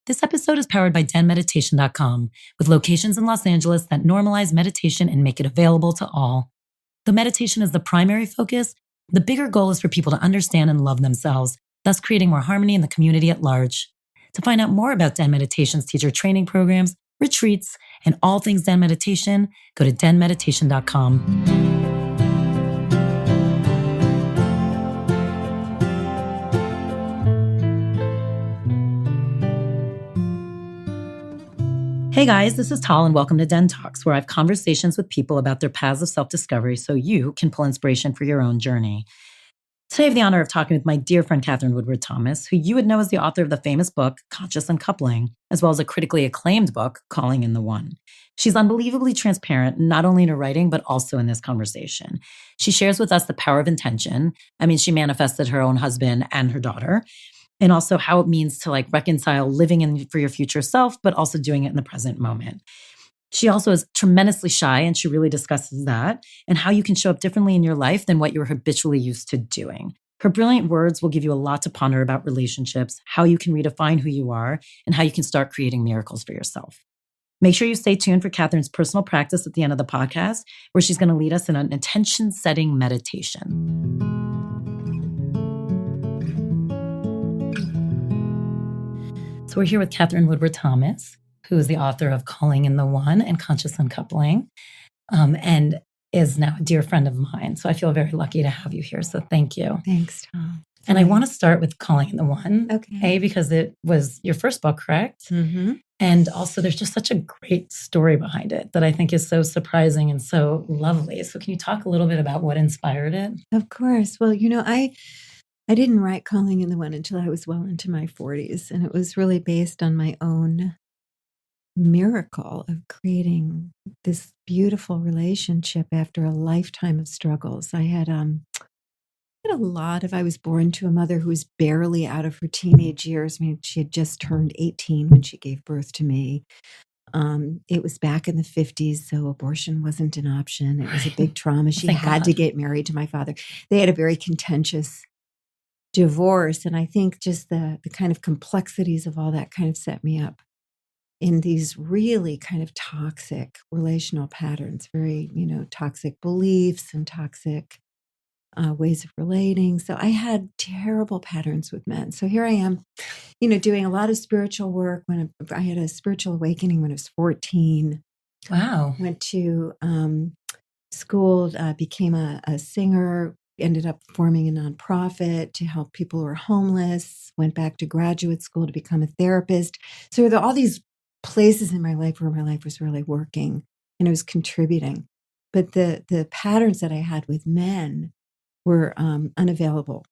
This episode is powered by DENmeditation.com, with locations in Los Angeles that normalize meditation and make it available to all. Though meditation is the primary focus, the bigger goal is for people to understand and love themselves, thus creating more harmony in the community at large. To find out more about Den Meditation's teacher training programs, retreats, and all things Den Meditation, go to DENmeditation.com. Hey guys, this is Tal and welcome to DENtalks, where I have conversations with people about their paths of self-discovery so you can pull inspiration for your own journey. Today I have the honor of talking with my dear friend Katherine Woodward, who you would know as the author of the famous book, Conscious Uncoupling, as well as a critically acclaimed book, Calling in the One. She's unbelievably transparent, not only in her writing, but also in this conversation. She shares with us the power of intention. She manifested her own husband and her daughter. And also how it means to reconcile living for your future self, but also doing it in the present moment. She also is tremendously shy, and she really discusses that and how you can show up differently in your life than what you're habitually used to doing. Her brilliant words will give you a lot to ponder about relationships, how you can redefine who you are, and how you can start creating miracles for yourself. Make sure you stay tuned for Katherine's personal practice at the end of the podcast, where she's going to lead us in an intention-setting meditation. So we're here with Katherine Woodward, who is the author of Calling in the One and Conscious Uncoupling, and is now a dear friend of mine. So I feel very lucky to have you here. So thank you. Thanks, Tom. And I want to start with Calling in the One. Okay. Because it was your first book, correct? Mm-hmm. And also there's just such a great story behind it that I think is so surprising and so lovely. So can you talk a little bit about what inspired it? Of course. Well, I didn't write Calling in the One until I was well into my 40s. And it was really based on my own miracle of creating this beautiful relationship after a lifetime of struggles. I was born to a mother who was barely out of her teenage years. She had just turned 18 when she gave birth to me. It was back in the 50s, so abortion wasn't an option. It was a big trauma. She had to get married to my father. They had a very contentious divorce. And I think just the kind of complexities of all that kind of set me up in these really kind of toxic relational patterns, very, toxic beliefs and toxic ways of relating. So I had terrible patterns with men. So here I am, doing a lot of spiritual work. When I had a spiritual awakening when I was 14. Wow. Went to school, became a singer, ended up forming a nonprofit to help people who are homeless, went back to graduate school to become a therapist. So there are all these places in my life where my life was really working and it was contributing. But the patterns that I had with men were unavailable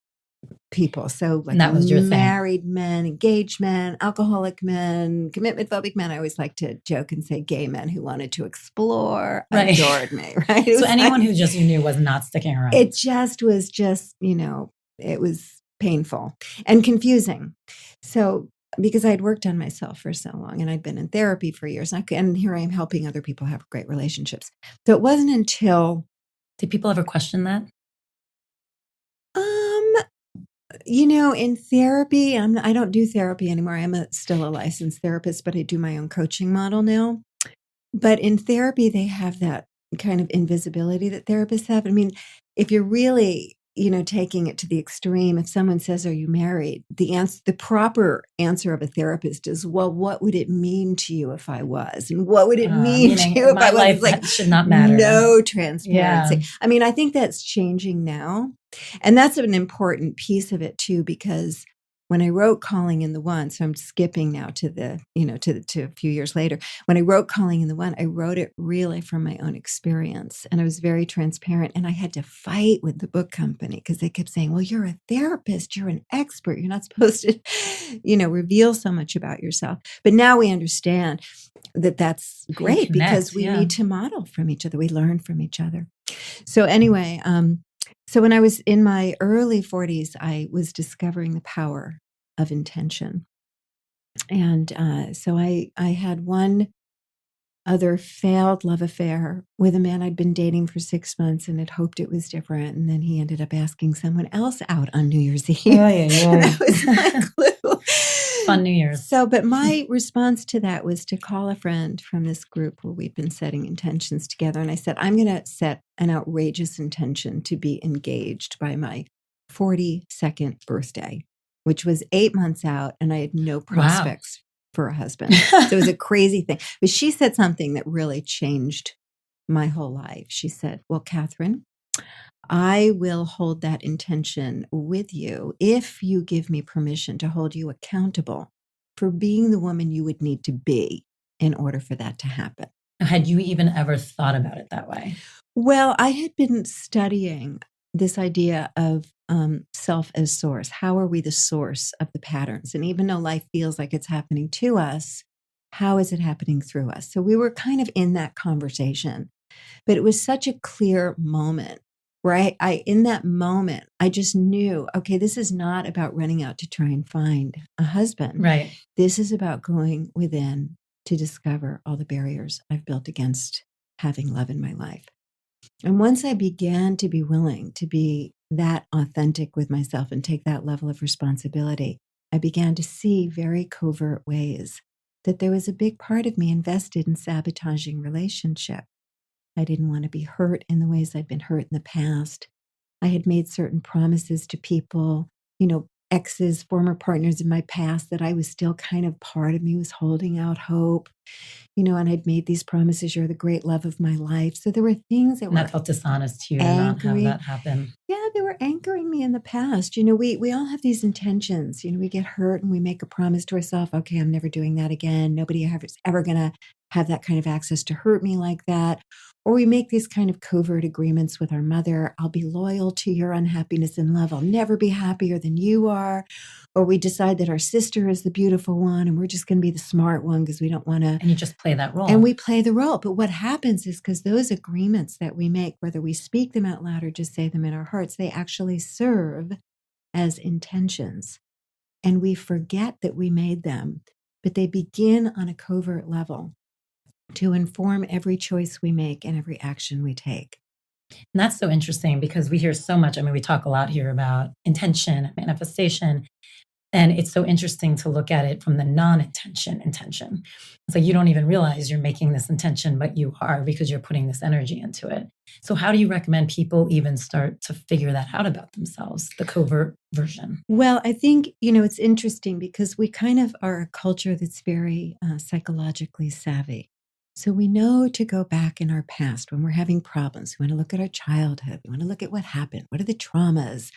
people. So that was your married men, engaged men, alcoholic men, commitment phobic men. I always like to joke and say gay men who wanted to explore adored me, right? So anyone who just you knew was not sticking around. It just was it was painful and confusing. So because I'd worked on myself for so long and I'd been in therapy for years and here I am helping other people have great relationships. So it wasn't until... Did people ever question that? In therapy, I don't do therapy anymore. I'm still a licensed therapist, but I do my own coaching model now. But in therapy, they have that kind of invisibility that therapists have. If you're really, taking it to the extreme, if someone says, "Are you married?" The proper answer of a therapist is, "Well, what would it mean to you if I was? And what would it mean to you if I was?" That should not matter. No transparency. Yeah. I think that's changing now. And that's an important piece of it too, because when I wrote Calling in the One, so I'm skipping now to to a few years later. When I wrote Calling in the One, I wrote it really from my own experience. And I was very transparent. And I had to fight with the book company because they kept saying, "Well, you're a therapist, you're an expert. You're not supposed to, reveal so much about yourself." But now we understand that that's great because we need to model from each other. We learn from each other. So anyway, so when I was in my early 40s, I was discovering the power of intention. And so I had one other failed love affair with a man I'd been dating for 6 months and had hoped it was different. And then he ended up asking someone else out on New Year's Eve. Yeah. And that was my clue. Fun New Year's. So, but my response to that was to call a friend from this group where we've been setting intentions together. And I said, I'm going to set an outrageous intention to be engaged by my 42nd birthday, which was 8 months out. And I had no prospects for a husband. So it was a crazy thing. But she said something that really changed my whole life. She said, well, Katherine, I will hold that intention with you if you give me permission to hold you accountable for being the woman you would need to be in order for that to happen. Had you even ever thought about it that way? Well, I had been studying this idea of self as source. How are we the source of the patterns? And even though life feels like it's happening to us, how is it happening through us? So we were kind of in that conversation, but it was such a clear moment. Right. In that moment, I just knew, okay, this is not about running out to try and find a husband. Right. This is about going within to discover all the barriers I've built against having love in my life. And once I began to be willing to be that authentic with myself and take that level of responsibility, I began to see very covert ways that there was a big part of me invested in sabotaging relationship. I didn't want to be hurt in the ways I'd been hurt in the past. I had made certain promises to people, exes, former partners in my past that I was still kind of part of me was holding out hope, and I'd made these promises, you're the great love of my life. So there were things that that felt dishonest to you to not have that happen. Yeah, they were anchoring me in the past. We all have these intentions. We get hurt and we make a promise to ourselves, okay, I'm never doing that again. Nobody is ever going to have that kind of access to hurt me like that. Or we make these kind of covert agreements with our mother. I'll be loyal to your unhappiness and love. I'll never be happier than you are. Or we decide that our sister is the beautiful one and we're just going to be the smart one because we don't want to. And you just play that role. And we play the role. But what happens is because those agreements that we make, whether we speak them out loud or just say them in our hearts, they actually serve as intentions. And we forget that we made them, but they begin on a covert level to inform every choice we make and every action we take. And that's so interesting because we hear so much. I mean, we talk a lot here about intention, manifestation, and it's so interesting to look at it from the non-intention intention. It's like you don't even realize you're making this intention, but you are because you're putting this energy into it. So how do you recommend people even start to figure that out about themselves, the covert version? Well, I think, it's interesting because we kind of are a culture that's very psychologically savvy. So we know to go back in our past when we're having problems. We want to look at our childhood. We want to look at what happened. What are the traumas?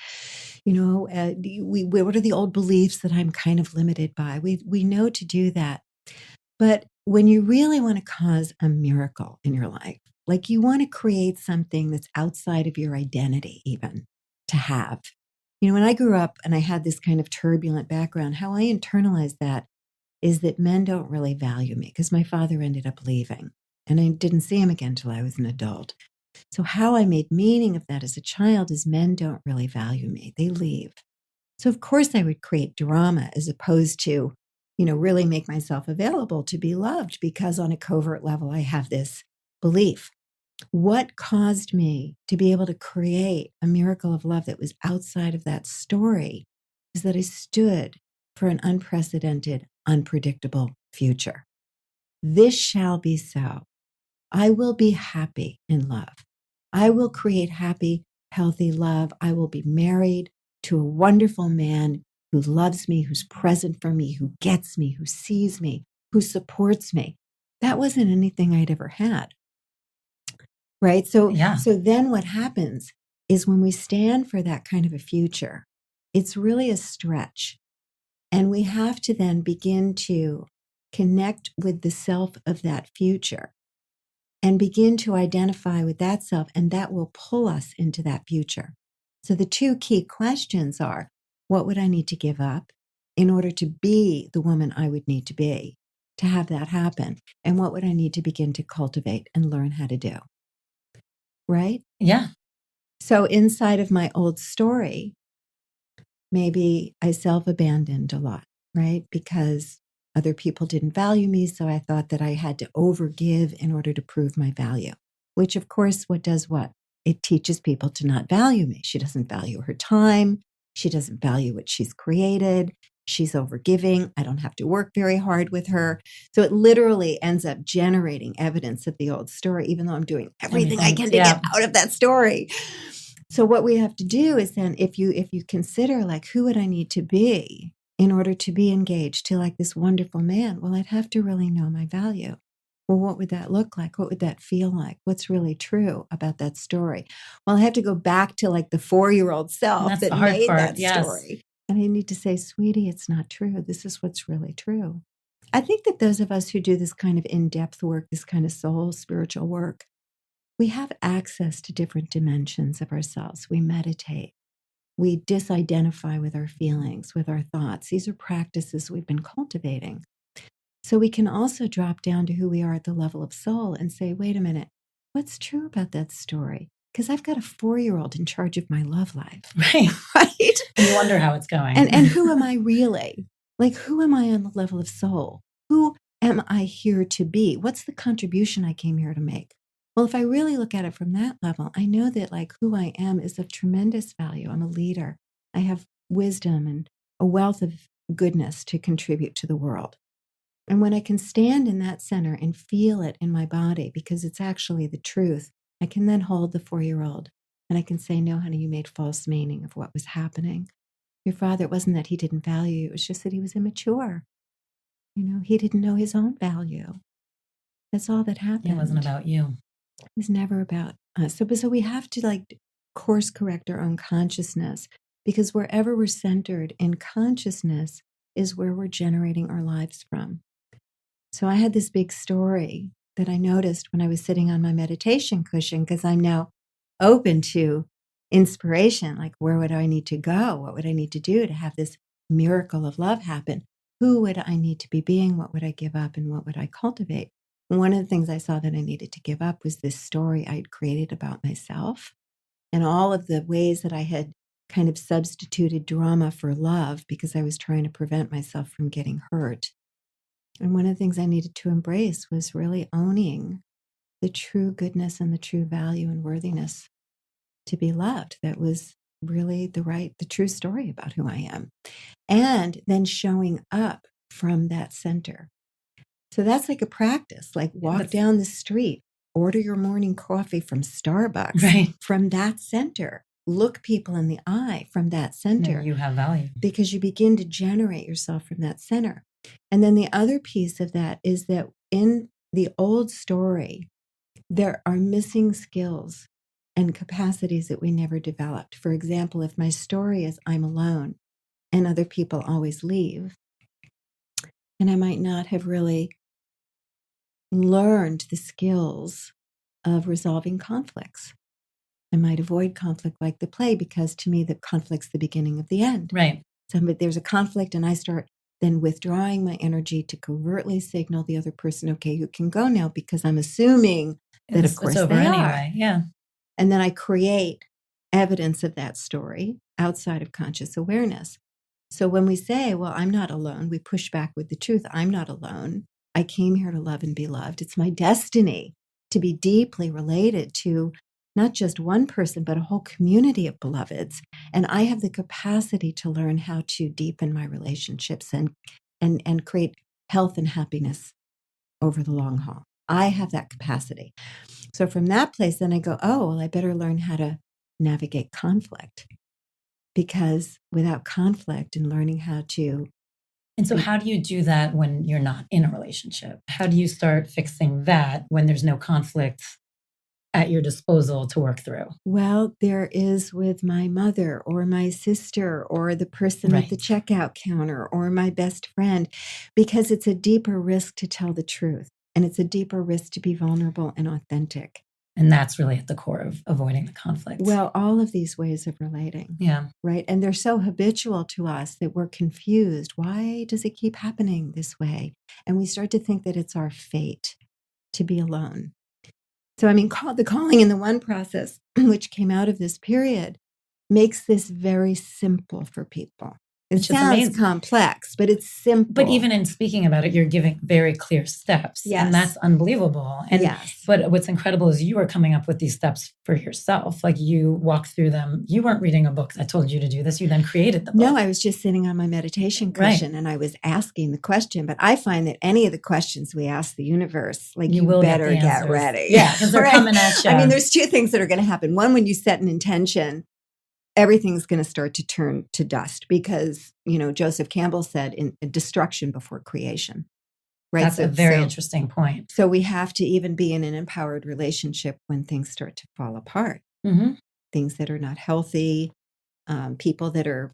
What are the old beliefs that I'm kind of limited by? We know to do that. But when you really want to cause a miracle in your life, like you want to create something that's outside of your identity even to have. When I grew up and I had this kind of turbulent background, how I internalized that is that men don't really value me because my father ended up leaving and I didn't see him again until I was an adult. So how I made meaning of that as a child is men don't really value me. They leave. So of course I would create drama as opposed to, really make myself available to be loved because on a covert level, I have this belief. What caused me to be able to create a miracle of love that was outside of that story is that I stood for an unprecedented, unpredictable future. This shall be so. I will be happy in love. I will create happy, healthy love. I will be married to a wonderful man who loves me, who's present for me, who gets me, who sees me, who supports me. That wasn't anything I'd ever had. Right? So then what happens is when we stand for that kind of a future, it's really a stretch. And we have to then begin to connect with the self of that future and begin to identify with that self, and that will pull us into that future. So the two key questions are, what would I need to give up in order to be the woman I would need to be to have that happen? And what would I need to begin to cultivate and learn how to do? Right? Yeah. So inside of my old story, maybe I self-abandoned a lot, right? Because other people didn't value me, so I thought that I had to overgive in order to prove my value, which of course, what? It teaches people to not value me. She doesn't value her time. She doesn't value what she's created. She's overgiving. I don't have to work very hard with her. So it literally ends up generating evidence of the old story, even though I'm doing everything I can to get out of that story. So what we have to do is then, if you consider like, who would I need to be in order to be engaged to like this wonderful man? Well, I'd have to really know my value. Well, what would that look like? What would that feel like? What's really true about that story? Well, I have to go back to like the 4-year-old self that made that story. And I need to say, sweetie, it's not true. This is what's really true. I think that those of us who do this kind of in-depth work, this kind of soul spiritual work, we have access to different dimensions of ourselves. We meditate. We disidentify with our feelings, with our thoughts. These are practices we've been cultivating. So we can also drop down to who we are at the level of soul and say, wait a minute, what's true about that story? Because I've got a 4-year-old in charge of my love life. Right. Right? And you wonder how it's going. And who am I really? Like, who am I on the level of soul? Who am I here to be? What's the contribution I came here to make? Well, if I really look at it from that level, I know that like who I am is of tremendous value. I'm a leader. I have wisdom and a wealth of goodness to contribute to the world. And when I can stand in that center and feel it in my body, because it's actually the truth, I can then hold the 4-year-old and I can say, no, honey, you made false meaning of what was happening. Your father, it wasn't that he didn't value you. It was just that he was immature. He didn't know his own value. That's all that happened. It wasn't about you. It was never about us. So we have to like course correct our own consciousness, because wherever we're centered in consciousness is where we're generating our lives from. So I had this big story that I noticed when I was sitting on my meditation cushion, because I'm now open to inspiration. Like, where would I need to go? What would I need to do to have this miracle of love happen? Who would I need to be being? What would I give up? And what would I cultivate? And one of the things I saw that I needed to give up was this story I'd created about myself and all of the ways that I had kind of substituted drama for love because I was trying to prevent myself from getting hurt. And one of the things I needed to embrace was really owning the true goodness and the true value and worthiness to be loved. That was really the true story about who I am. And then showing up from that center. So that's like a practice, like walk down the street, order your morning coffee from Starbucks, right, from that center. Look people in the eye from that center. You have value. Because you begin to generate yourself from that center. And then the other piece of that is that in the old story, there are missing skills and capacities that we never developed. For example, if my story is I'm alone and other people always leave, and I might not have really learned the skills of resolving conflicts. I might avoid conflict like the play, because to me, the conflict's the beginning of the end. Right. So there's a conflict and I start then withdrawing my energy to covertly signal the other person, okay, you can go now, because I'm assuming that of course it's over they anyway. are. Yeah. And then I create evidence of that story outside of conscious awareness. So when we say, well, I'm not alone, we push back with the truth. I'm not alone. I came here to love and be loved. It's my destiny to be deeply related to not just one person, but a whole community of beloveds. And I have the capacity to learn how to deepen my relationships and create health and happiness over the long haul. I have that capacity. So from that place, then I go, oh, well, I better learn how to navigate conflict. Because without conflict and learning how to. And so how do you do that when you're not in a relationship? How do you start fixing that when there's no conflict at your disposal to work through? Well, there is with my mother or my sister or the person at the checkout counter or my best friend, because it's a deeper risk to tell the truth. And it's a deeper risk to be vulnerable and authentic. And that's really at the core of avoiding the conflict. Well, all of these ways of relating. Yeah. Right. And they're so habitual to us that we're confused. Why does it keep happening this way? And we start to think that it's our fate to be alone. So, I mean, the calling in the one process, which came out of this period, makes this very simple for people. It sounds complex, but it's simple. But even in speaking about it, you're giving very clear steps. Yes. And that's unbelievable. And yes. But what's incredible is you are coming up with these steps for yourself. Like you walk through them. You weren't reading a book that told you to do this. You then created the book. No, I was just sitting on my meditation cushion and I was asking the question. But I find that any of the questions we ask the universe, like you better get ready. Yeah, because they're coming at you. I mean, there's two things that are going to happen. One, when you set an intention, everything's going to start to turn to dust because, Joseph Campbell said in destruction before creation. Right. That's a very interesting point. So we have to even be in an empowered relationship when things start to fall apart. Mm-hmm. Things that are not healthy, people that are,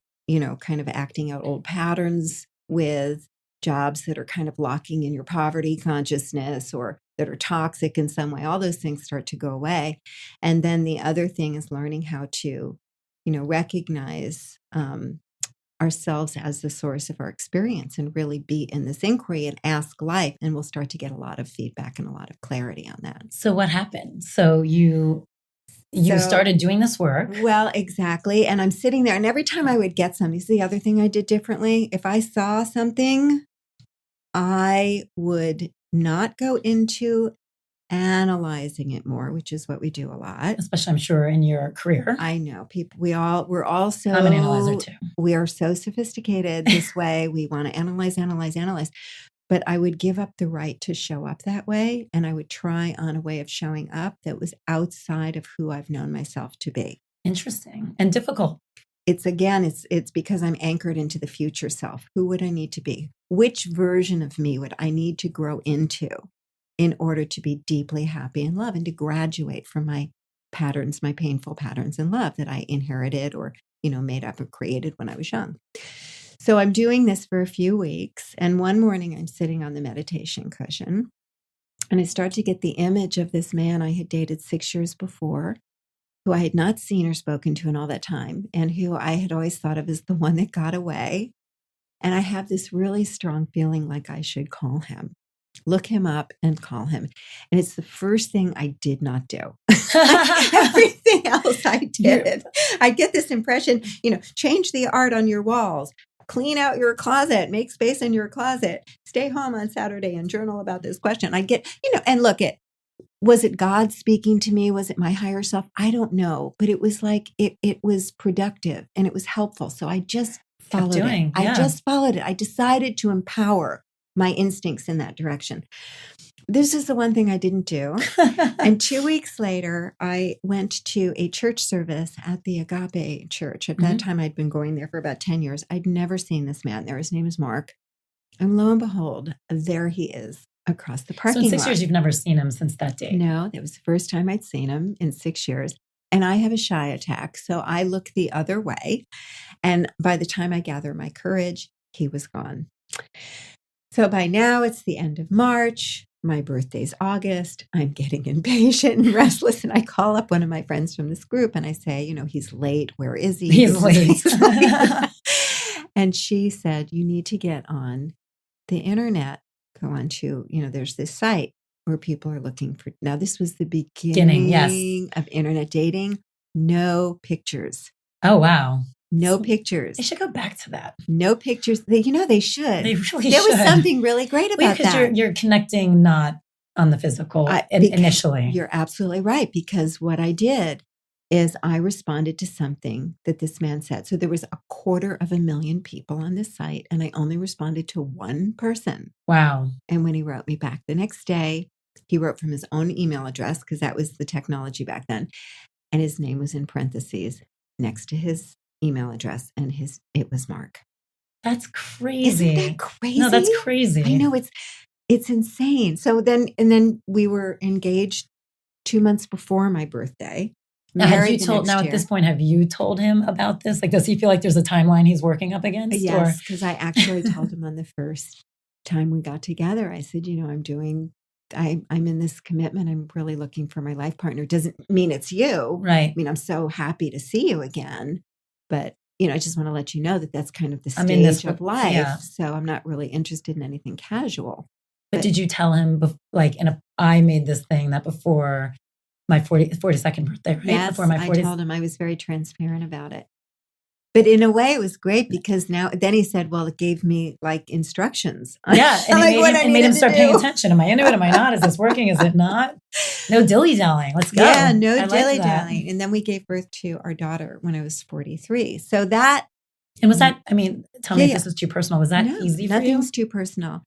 kind of acting out old patterns with jobs that are kind of locking in your poverty consciousness or that are toxic in some way. All those things start to go away. And then the other thing is learning how to recognize ourselves as the source of our experience and really be in this inquiry and ask life. And we'll start to get a lot of feedback and a lot of clarity on that. So what happened? So you started doing this work. Well, exactly. And I'm sitting there and every time I would get something, this is the other thing I did differently. If I saw something, I would not go into analyzing it more, which is what we do a lot. Especially, I'm sure, in your career. I know people. We're all so. I'm an analyzer too. We are so sophisticated this way. We want to analyze. But I would give up the right to show up that way, and I would try on a way of showing up that was outside of who I've known myself to be. Interesting and difficult. It's because I'm anchored into the future self. Who would I need to be? Which version of me would I need to grow into in order to be deeply happy in love and to graduate from my patterns, my painful patterns in love that I inherited or, made up or created when I was young. So I'm doing this for a few weeks. And one morning I'm sitting on the meditation cushion and I start to get the image of this man I had dated 6 years before, who I had not seen or spoken to in all that time, and who I had always thought of as the one that got away. And I have this really strong feeling like I should call him. Look him up and call him. And it's the first thing I did not do. Everything else I did. I get this impression, change the art on your walls, clean out your closet, make space in your closet, stay home on Saturday and journal about this question. I get, and look, was it God speaking to me? Was it my higher self? I don't know. But it was like, it was productive and it was helpful. So I just followed it. Yeah. I just followed it. I decided to empower my instincts in that direction. This is the one thing I didn't do. And 2 weeks later, I went to a church service at the Agape Church. At that time, I'd been going there for about 10 years. I'd never seen this man there. His name is Mark. And lo and behold, there he is across the parking lot. So in 6 years, you've never seen him since that date? No, that was the first time I'd seen him in 6 years. And I have a shy attack, so I look the other way. And by the time I gather my courage, he was gone. So by now, it's the end of March. My birthday's August. I'm getting impatient and restless. And I call up one of my friends from this group and I say, he's late. Where is he? He's late. And she said, you need to get on the internet. Go on to, there's this site where people are looking for. Now, this was the beginning of internet dating. No pictures. Oh, wow. No pictures. They should go back to that. No pictures. They should. They really should. There was something really great about that. Because you're connecting not on the physical initially. You're absolutely right. Because what I did is I responded to something that this man said. So there was 250,000 people on this site, and I only responded to one person. Wow. And when he wrote me back the next day, he wrote from his own email address, because that was the technology back then. And his name was in parentheses next to his email address, and it was Mark. That's crazy. Isn't that crazy? No, that's crazy. I know, it's insane. So then we were engaged 2 months before my birthday. Now, at this point, have you told him about this? Like, does he feel like there's a timeline he's working up against? Yes, because I actually told him on the first time we got together, I said, I'm in this commitment. I'm really looking for my life partner. Doesn't mean it's you. Right. I mean, I'm so happy to see you again. But, I just want to let you know that that's kind of the stage of life. Yeah. So I'm not really interested in anything casual. But did you tell him, I made this thing that before my 42nd birthday, right? Yes, before my 40th. I told him. I was very transparent about it. But in a way, it was great because then he said, well, it gave me like instructions. Yeah. And like it made him start paying attention. Am I into it? Am I not? Is this working? Is it not? No dilly-dallying. Let's go. Yeah, no dilly-dallying. And then we gave birth to our daughter when I was 43. So that. And was that, I mean, tell me if this is too personal. Was that easy for you? Nothing's too personal.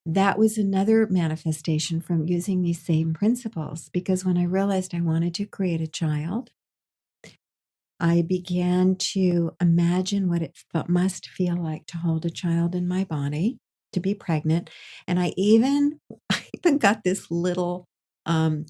That was another manifestation from using these same principles, because when I realized I wanted to create a child, I began to imagine what it must feel like to hold a child in my body, to be pregnant. And I even got this little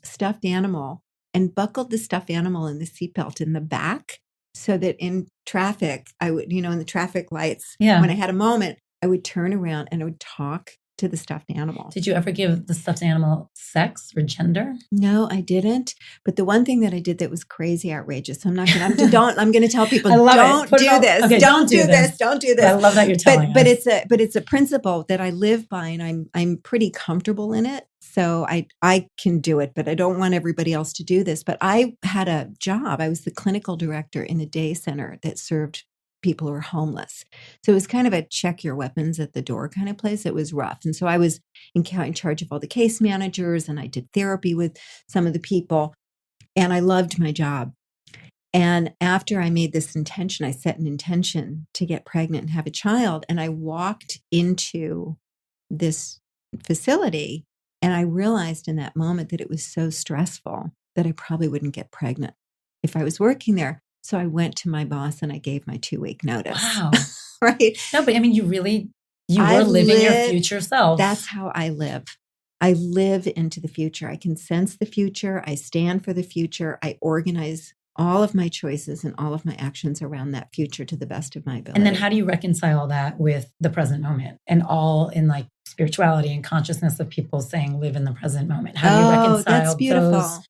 stuffed animal and buckled the stuffed animal in the seatbelt in the back so that in traffic, I would, in the traffic lights, when I had a moment, I would turn around and I would talk to the stuffed animal. Did you ever give the stuffed animal sex or gender? No, I didn't. But the one thing that I did that was crazy outrageous. So I'm not going to, I'm going to tell people, don't do this. Okay, don't do this. Don't do this. I love that you're telling us. But it's a principle that I live by, and I'm pretty comfortable in it. So I can do it, but I don't want everybody else to do this. But I had a job. I was the clinical director in a day center that served people who are homeless. So it was kind of a check your weapons at the door kind of place. It was rough. And so I was in charge of all the case managers, and I did therapy with some of the people, and I loved my job. And after I made this intention, I set an intention to get pregnant and have a child. And I walked into this facility, and I realized in that moment that it was so stressful that I probably wouldn't get pregnant if I was working there. So I went to my boss and I gave my 2-week notice. Wow. Right? No, but I mean, you were living your future self. That's how I live. I live into the future. I can sense the future. I stand for the future. I organize all of my choices and all of my actions around that future to the best of my ability. And then how do you reconcile that with the present moment and all in like spirituality and consciousness of people saying live in the present moment? How do you reconcile that's beautiful.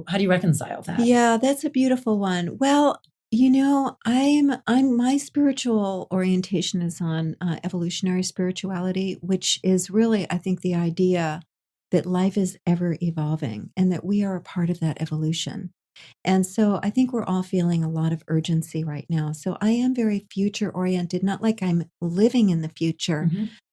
How do you reconcile that? Yeah, that's a beautiful one. Well, my spiritual orientation is on evolutionary spirituality, which is really, I think, the idea that life is ever evolving and that we are a part of that evolution. And so I think we're all feeling a lot of urgency right now. So I am very future oriented, not like I'm living in the future,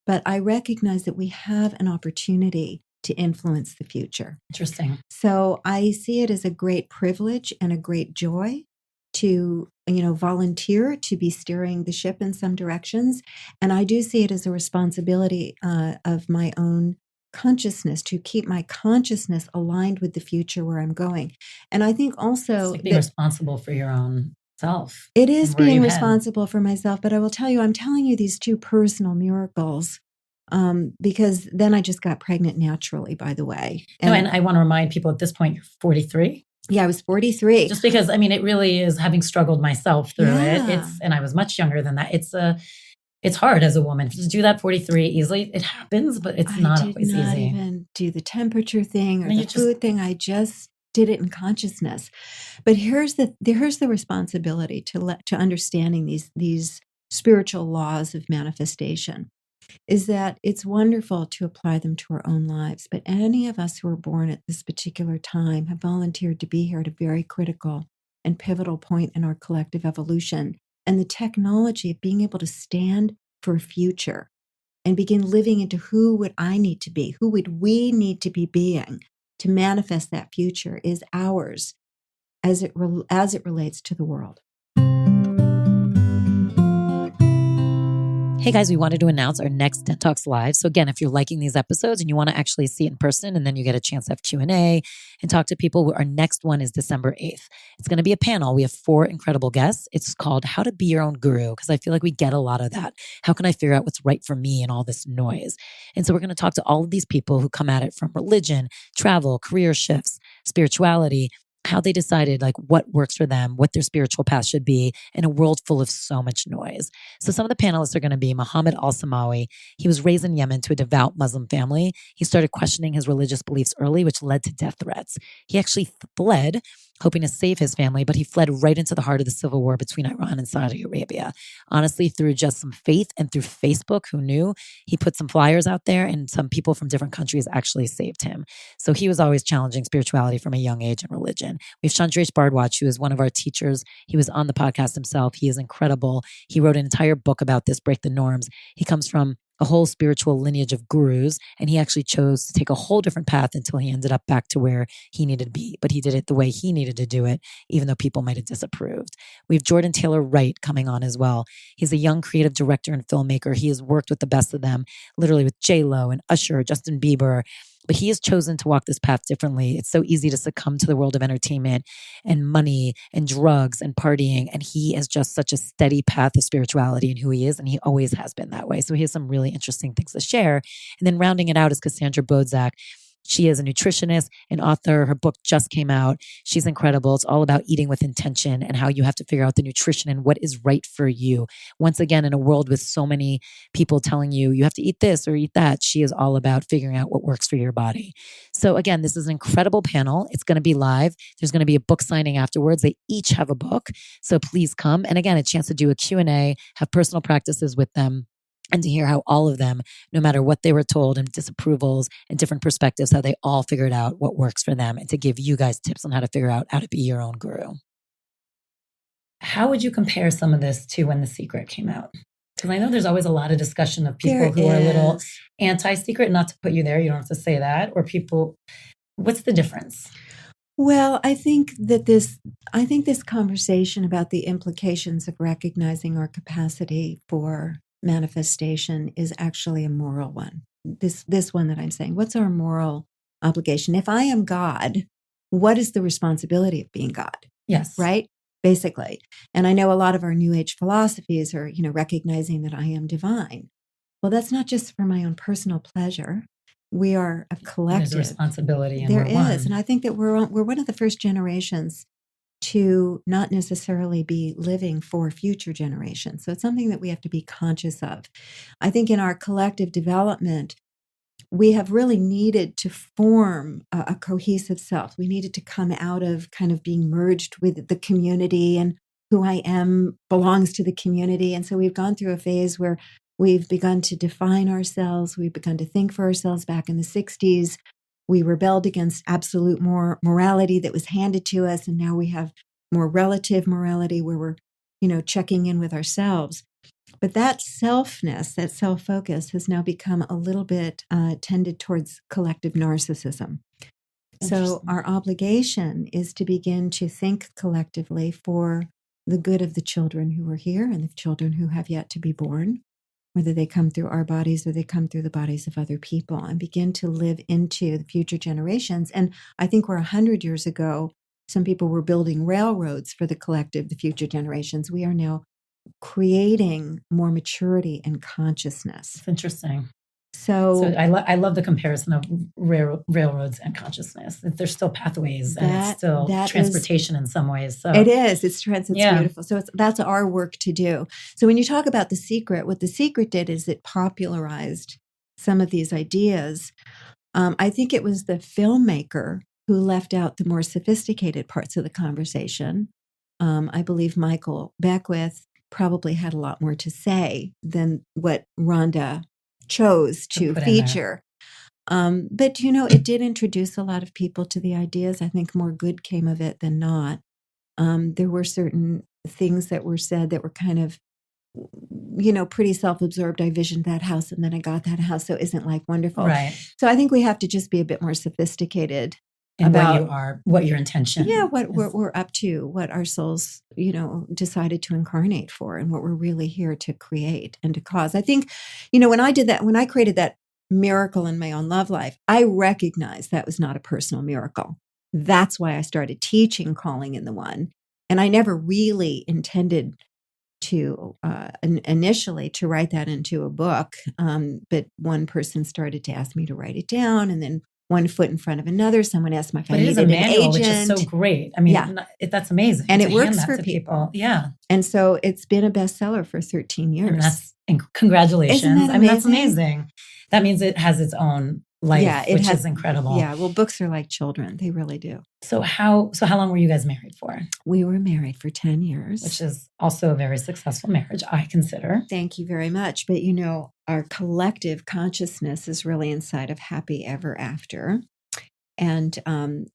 but I recognize that we have an opportunity to influence the future. Interesting. So I see it as a great privilege and a great joy to, volunteer to be steering the ship in some directions. And I do see it as a responsibility of my own consciousness to keep my consciousness aligned with the future where I'm going. And I think also it's like being responsible for your own self. It is being responsible for myself. But I will tell you, I'm telling you these two personal miracles because then I just got pregnant naturally, by the way. And I want to remind people at this point, you're 43. Yeah, I was 43. Just because, I mean, it really is, having struggled myself through it. And I was much younger than that. It's hard as a woman to do that 43 easily. It happens, but it's not always easy. I did not even do the temperature thing or the food thing. I just did it in consciousness. But here's the responsibility to understanding these spiritual laws of manifestation. Is that it's wonderful to apply them to our own lives. But any of us who are born at this particular time have volunteered to be here at a very critical and pivotal point in our collective evolution. And the technology of being able to stand for a future and begin living into who would I need to be, who would we need to be being to manifest that future is ours as it relates to the world. Hey guys, we wanted to announce our next DENtalks Live. So again, if you're liking these episodes and you want to actually see it in person, and then you get a chance to have Q&A and talk to people, our next one is December 8th. It's going to be a panel. We have 4 incredible guests. It's called How to Be Your Own Guru, because I feel like we get a lot of that. How can I figure out what's right for me and all this noise? And so we're going to talk to all of these people who come at it from religion, travel, career shifts, spirituality, how they decided like what works for them, what their spiritual path should be in a world full of so much noise. So some of the panelists are going to be Muhammad al-Samawi. He was raised in Yemen to a devout Muslim family. He started questioning his religious beliefs early, which led to death threats. He actually fled hoping to save his family, but he fled right into the heart of the civil war between Iran and Saudi Arabia. Honestly, through just some faith and through Facebook, who knew? He put some flyers out there and some people from different countries actually saved him. So he was always challenging spirituality from a young age and religion. We have Chandresh Bardwaj, who is one of our teachers. He was on the podcast himself. He is incredible. He wrote an entire book about this, Break the Norms. He comes from a whole spiritual lineage of gurus, and he actually chose to take a whole different path until he ended up back to where he needed to be. But he did it the way he needed to do it, even though people might have disapproved. We have Jordan Taylor Wright coming on as well. He's a young creative director and filmmaker. He has worked with the best of them, literally with J-Lo and Usher, Justin Bieber. But he has chosen to walk this path differently. It's so easy to succumb to the world of entertainment and money and drugs and partying. And he is just such a steady path of spirituality and who he is. And he always has been that way. So he has some really interesting things to share. And then rounding it out is Cassandra Bodzak. She is a nutritionist, an author. Her book just came out. She's incredible. It's all about eating with intention and how you have to figure out the nutrition and what is right for you. Once again, in a world with so many people telling you, you have to eat this or eat that, she is all about figuring out what works for your body. So again, this is an incredible panel. It's going to be live. There's going to be a book signing afterwards. They each have a book. So please come. And again, a chance to do a Q&A, have personal practices with them, and to hear how all of them, no matter what they were told and disapprovals and different perspectives, how they all figured out what works for them, and to give you guys tips on how to figure out how to be your own guru. How would you compare some of this to when The Secret came out? Because I know there's always a lot of discussion of people who are a little anti-secret, not to put you there, you don't have to say that, or people, what's the difference? Well, I think this conversation about the implications of recognizing our capacity for manifestation is actually a moral one. This one that I'm saying, what's our moral obligation? If I am God, what is the responsibility of being God? Yes. Right? Basically. And I know a lot of our New Age philosophies are, recognizing that I am divine. Well, that's not just for my own personal pleasure. We are a collective. There's a responsibility. And there is. And I think that we're one of the first generations to not necessarily be living for future generations. So it's something that we have to be conscious of. I think in our collective development, we have really needed to form a cohesive self. We needed to come out of kind of being merged with the community, and who I am belongs to the community. And so we've gone through a phase where we've begun to define ourselves. We've begun to think for ourselves. Back in the 60s, we rebelled against absolute morality that was handed to us. And now we have more relative morality where we're, checking in with ourselves. But that selfness, that self-focus has now become a little bit tended towards collective narcissism. So our obligation is to begin to think collectively for the good of the children who are here and the children who have yet to be born, whether they come through our bodies or they come through the bodies of other people, and begin to live into the future generations. And I think where 100 years ago, some people were building railroads for the collective, the future generations, we are now creating more maturity and consciousness. It's interesting. So I love the comparison of railroads and consciousness. There's still pathways and it's still transportation in some ways. So it is. It's beautiful. So that's our work to do. So when you talk about The Secret, what The Secret did is it popularized some of these ideas. I think it was the filmmaker who left out the more sophisticated parts of the conversation. I believe Michael Beckwith probably had a lot more to say than what Rhonda chose to feature. But, it did introduce a lot of people to the ideas. I think more good came of it than not. There were certain things that were said that were kind of, pretty self-absorbed. I visioned that house and then I got that house. So isn't life wonderful? Right. So I think we have to just be a bit more sophisticated and about what you are, what your intention. Yeah, what we're up to, what our souls, decided to incarnate for, and what we're really here to create and to cause. I think, when I did that, when I created that miracle in my own love life, I recognized that was not a personal miracle. That's why I started teaching Calling in the One. And I never really intended to initially to write that into a book. But one person started to ask me to write it down, and then one foot in front of another. Someone asked me if I needed an agent. Which is so great. I mean, that's amazing. And it works for people. Yeah. And so it's been a bestseller for 13 years. And congratulations. Isn't that amazing? That's amazing. That means it has its own life, Yeah, it which has- is incredible. Yeah, well, books are like children. They really do. So how long were you guys married for? We were married for 10 years. Which is also a very successful marriage, I consider. Thank you very much. But our collective consciousness is really inside of happy ever after. And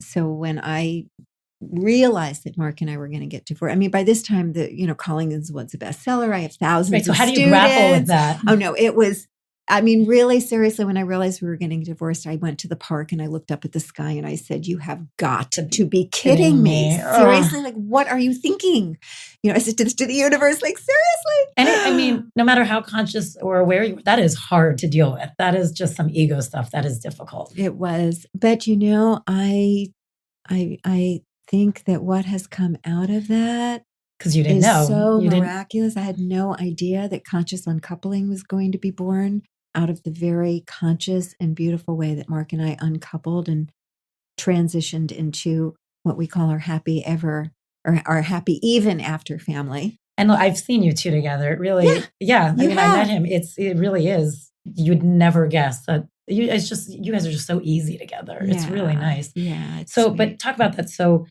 so when I realized that Mark and I were going to get divorced, I mean, by this time, Calling is what's a bestseller. I have thousands Right. So of how do you students. grapple with that? Oh, no, it was, I mean, really seriously, when I realized we were getting divorced, I went to the park and I looked up at the sky and I said, you have got to be kidding me. Seriously, like, what are you thinking? I said to the universe, like, seriously? And I mean, no matter how conscious or aware you are, that is hard to deal with. That is just some ego stuff. That is difficult. It was. But, I think that what has come out of that, because you didn't is know. so miraculous. I had no idea that conscious uncoupling was going to be born out of the very conscious and beautiful way that Mark and I uncoupled and transitioned into what we call our happy ever, or our happy even after family. And I've seen you two together. It really, I met him. It really is. You'd never guess that. You guys are just so easy together. It's really nice. Yeah. So, sweet. But talk about that. So,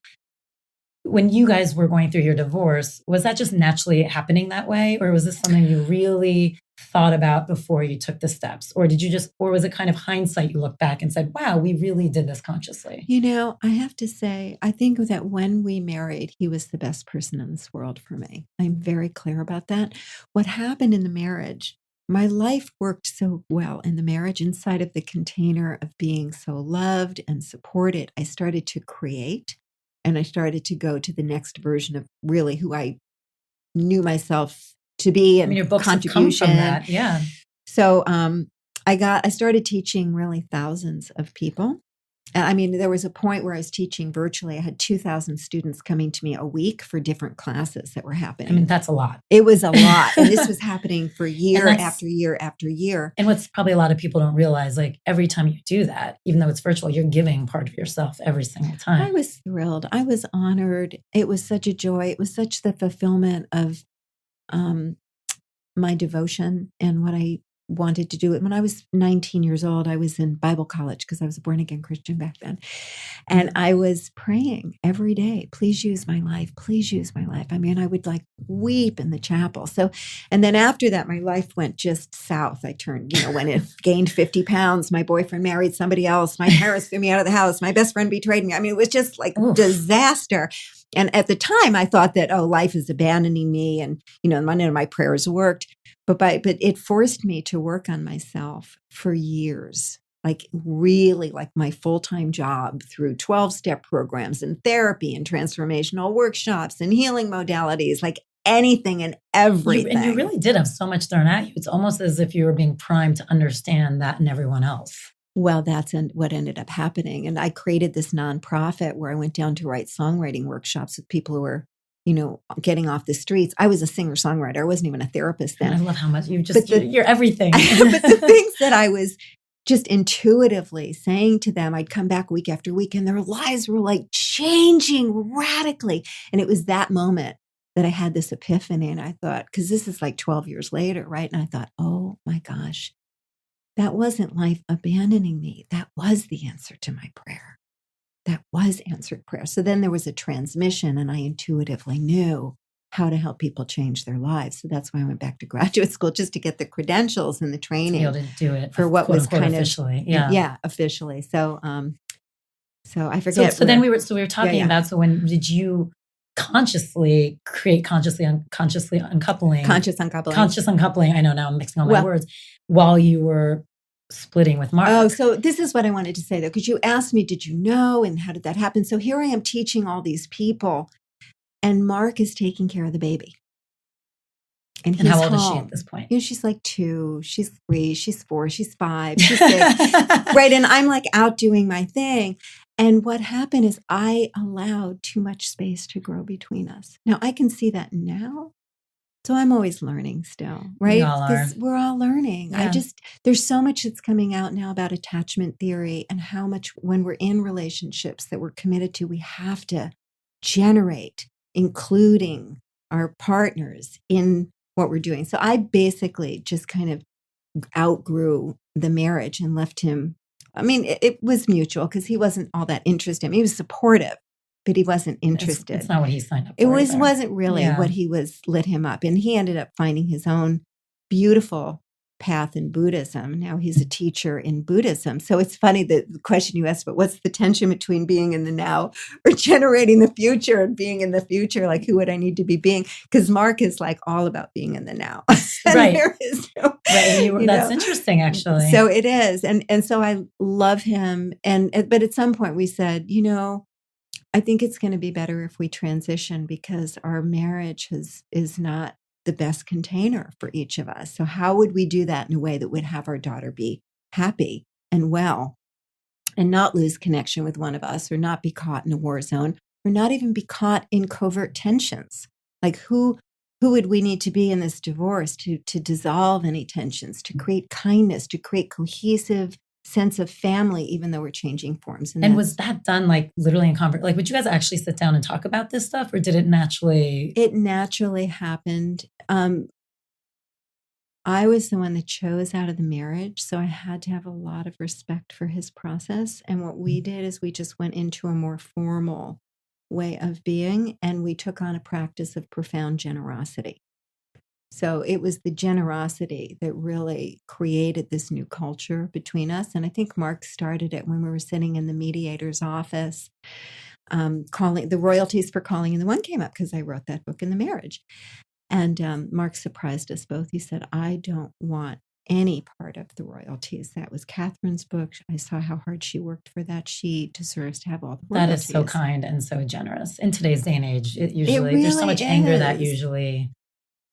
when you guys were going through your divorce, was that just naturally happening that way? Or was this something you really thought about before you took the steps? Or or was it kind of hindsight, you look back and said, wow, we really did this consciously? I have to say, I think that when we married, he was the best person in this world for me. I'm very clear about that. What happened in the marriage, my life worked so well in the marriage inside of the container of being so loved and supported. I started to create. And I started to go to the next version of really who I knew myself to be, and your books contribution. Have come from that. Yeah. So I started teaching really thousands of people. I mean, there was a point where I was teaching virtually. I had 2,000 students coming to me a week for different classes that were happening. I mean, that's a lot. It was a lot. And this was happening for year after year after year. And what's probably a lot of people don't realize, like every time you do that, even though it's virtual, you're giving part of yourself every single time. I was thrilled. I was honored. It was such a joy. It was such the fulfillment of my devotion and what I wanted to do. When I was 19 years old, I was in Bible college because I was a born again Christian back then. And I was praying every day, please use my life. Please use my life. I mean, I would like weep in the chapel. So, and then after that, my life went just south. I turned, when it gained 50 pounds, my boyfriend married somebody else. My parents threw me out of the house. My best friend betrayed me. I mean, it was just like disaster. And at the time I thought that, life is abandoning me, and, none of my prayers worked. But it forced me to work on myself for years, like really like my full-time job, through 12-step programs and therapy and transformational workshops and healing modalities, like anything and everything. And you really did have so much thrown at you. It's almost as if you were being primed to understand that and everyone else. Well, that's what ended up happening. And I created this nonprofit where I went down to write songwriting workshops with people who were, getting off the streets. I was a singer-songwriter. I wasn't even a therapist then. I love how much you're everything. But the things that I was just intuitively saying to them, I'd come back week after week and their lives were like changing radically. And it was that moment that I had this epiphany. And I thought, because this is like 12 years later, right? And I thought, oh my gosh, that wasn't life abandoning me. That was the answer to my prayer. That was answered prayer. So then there was a transmission, and I intuitively knew how to help people change their lives. So that's why I went back to graduate school, just to get the credentials and the training to be able to do it for what was kind of officially. Yeah, officially. So I forget. So then we were talking about, so when did you consciously create consciously uncoupling? Conscious uncoupling. Conscious uncoupling. I know now I'm mixing all my words. While you were splitting with Mark. Oh, so this is what I wanted to say, though, because you asked me, did you know, and how did that happen? So here I am teaching all these people, and Mark is taking care of the baby. And how old is she at this point? She's like 2, she's 3, she's 4, she's 5, she's 6. Right. And I'm like out doing my thing. And what happened is I allowed too much space to grow between us. Now I can see that now. So I'm always learning still, right? Because we're all learning. Yeah. There's so much that's coming out now about attachment theory, and how much when we're in relationships that we're committed to, we have to generate, including our partners in what we're doing. So I basically just kind of outgrew the marriage and left him I mean, it was mutual because he wasn't all that interested. He was supportive, but he wasn't interested. It's not what he signed up It for. wasn't really what he was lit him up. And he ended up finding his own beautiful path in Buddhism. Now he's a teacher in Buddhism. So it's funny that the question you asked, but what's the tension between being in the now or generating the future and being in the future? Like, who would I need to be being? Because Mark is like all about being in the now. Right. There is no, that's interesting, actually. So it is. And so I love him. But at some point we said, I think it's going to be better if we transition because our marriage is not the best container for each of us. So how would we do that in a way that would have our daughter be happy and well and not lose connection with one of us or not be caught in a war zone or not even be caught in covert tensions? Like who would we need to be in this divorce to dissolve any tensions, to create kindness, to create cohesive sense of family, even though we're changing forms. And was that done like literally in conversation? Like, would you guys actually sit down and talk about this stuff, or did it naturally? It naturally happened. I was the one that chose out of the marriage, so I had to have a lot of respect for his process. And what we did is we just went into a more formal way of being, and we took on a practice of profound generosity. So it was the generosity that really created this new culture between us. And I think Mark started it when we were sitting in the mediator's office, calling the royalties for Calling in the One came up because I wrote that book in the marriage. And Mark surprised us both. He said, I don't want any part of the royalties. That was Catherine's book. I saw how hard she worked for that. She deserves to have all the royalties. That is so kind and so generous. In today's day and age, It really there's so much anger that is. Usually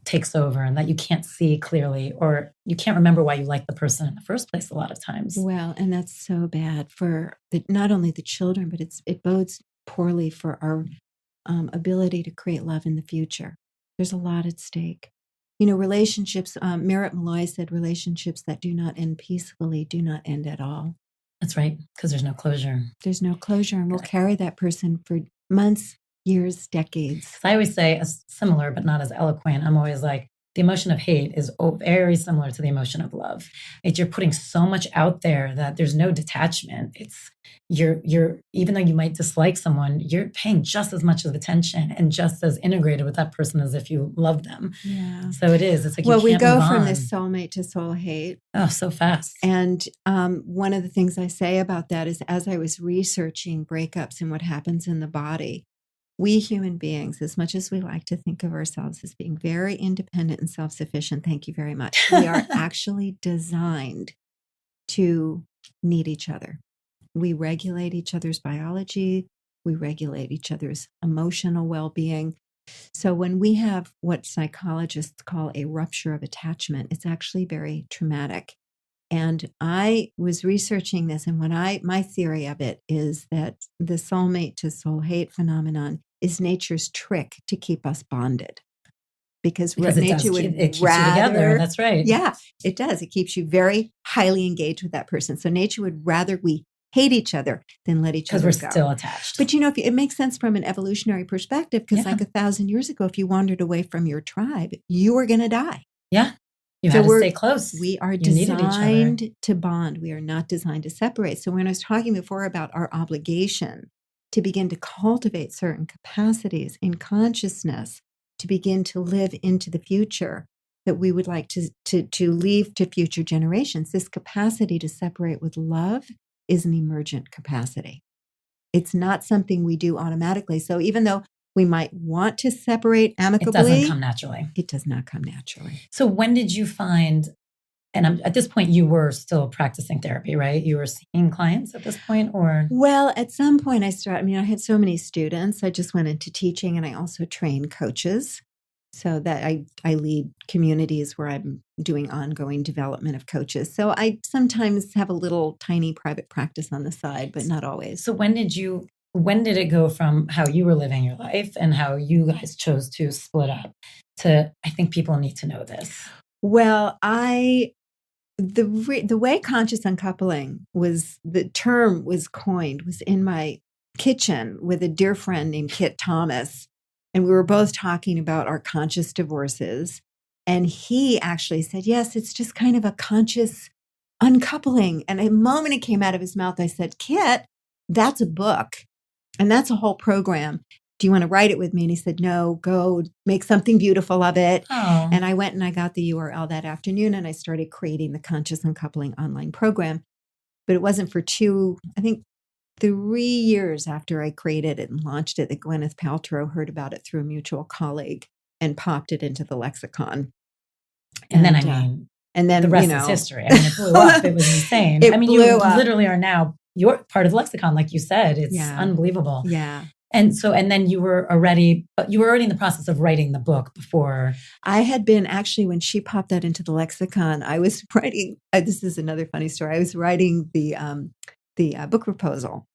takes over and that you can't see clearly, or you can't remember why you liked the person in the first place a lot of times. Well, and that's so bad for not only the children, but it bodes poorly for our ability to create love in the future. There's a lot at stake. Relationships, Merritt Malloy said, relationships that do not end peacefully do not end at all. That's right, because there's no closure. There's no closure, and we'll carry that person for months, years, decades. I always say, similar but not as eloquent, I'm always like, the emotion of hate is very similar to the emotion of love. You're putting so much out there that there's no detachment. It's you're even though you might dislike someone, you're paying just as much of attention and just as integrated with that person as if you love them. Yeah. So it is. It's like, well, you can't we go move from on. this soulmate to soul hate. Oh, so fast. And one of the things I say about that is, as I was researching breakups and what happens in the body, we human beings, as much as we like to think of ourselves as being very independent and self-sufficient, thank you very much, we are actually designed to need each other. We regulate each other's biology. We regulate each other's emotional well-being. So when we have what psychologists call a rupture of attachment, it's actually very traumatic. And I was researching this, and my theory of it is that the soulmate to soul hate phenomenon is nature's trick to keep us bonded. Because nature would it keeps you together. That's right. Yeah, it does. It keeps you very highly engaged with that person. So nature would rather we hate each other than let each other go. Because we're still attached. But it makes sense from an evolutionary perspective, because like 1,000 years ago, if you wandered away from your tribe, you were going to die. Yeah. You had to stay close. We are designed to bond. We are not designed to separate. So when I was talking before about our obligation to begin to cultivate certain capacities in consciousness, to begin to live into the future that we would like to leave to future generations, this capacity to separate with love is an emergent capacity. It's not something we do automatically. So even though we might want to separate amicably, it doesn't come naturally. It does not come naturally. So when did you find, and at this point you were still practicing therapy, right? You were seeing clients at this point, or? Well, at some point I had so many students. I just went into teaching, and I also train coaches. So that I lead communities where I'm doing ongoing development of coaches. So I sometimes have a little tiny private practice on the side, but not always. So when did it go from how you were living your life and how you guys chose to split up to, I think people need to know this? Well, the way conscious uncoupling the term was coined was in my kitchen with a dear friend named Kit Thomas. And we were both talking about our conscious divorces. And he actually said, yes, it's just kind of a conscious Uncoupling. And the moment it came out of his mouth, I said, Kit, that's a book. And that's a whole program. Do you want to write it with me? And he said, no, go make something beautiful of it. Oh. And I went and I got the URL that afternoon and I started creating the Conscious Uncoupling online program. But it wasn't for 3 years after I created it and launched it that Gwyneth Paltrow heard about it through a mutual colleague and popped it into the lexicon. And then, and then the rest is history. I mean, it blew up. It was insane. I mean, you literally are now, you're part of the lexicon, like you said. It's unbelievable. Yeah. And then you were already in the process of writing the book before. I had been actually, when she popped that into the lexicon, I was writing, this is another funny story. I was writing the book proposal.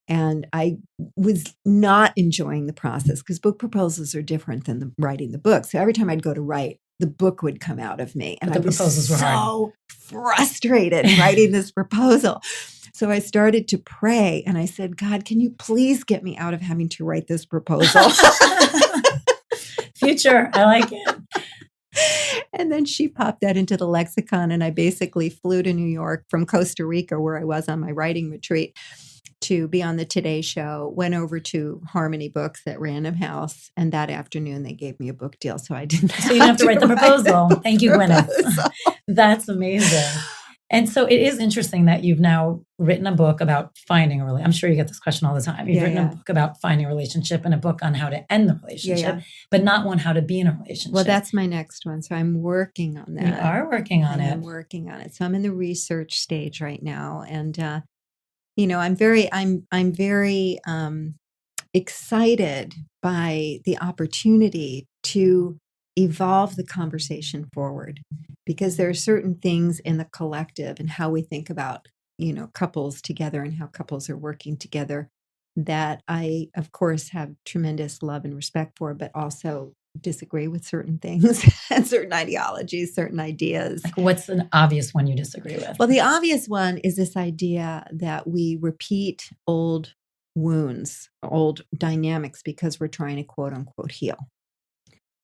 And I was not enjoying the process because book proposals are different than writing the book. So every time I'd go to write, the book would come out of me. And I was so frustrated writing this proposal. So I started to pray and I said, God, can you please get me out of having to write this proposal? Future, I like it. And then she popped that into the lexicon and I basically flew to New York from Costa Rica, where I was on my writing retreat, to be on the Today Show, went over to Harmony Books at Random House, and that afternoon they gave me a book deal, so I didn't have to write the proposal. Thank you, Gwyneth. That's amazing. And so it is interesting that you've now written a book about finding a relationship. I'm sure you get this question all the time. You've written a book about finding a relationship and a book on how to end the relationship, but not one how to be in a relationship. Well, that's my next one. So I'm working on that. You are working on it. I'm working on it. So I'm in the research stage right now. And, I'm very excited by the opportunity to evolve the conversation forward, because there are certain things in the collective and how we think about, couples together and how couples are working together that I, of course, have tremendous love and respect for, but also disagree with certain things and certain ideologies, certain ideas. Like, what's an obvious one you disagree with? Well, the obvious one is this idea that we repeat old wounds, old dynamics, because we're trying to quote unquote heal.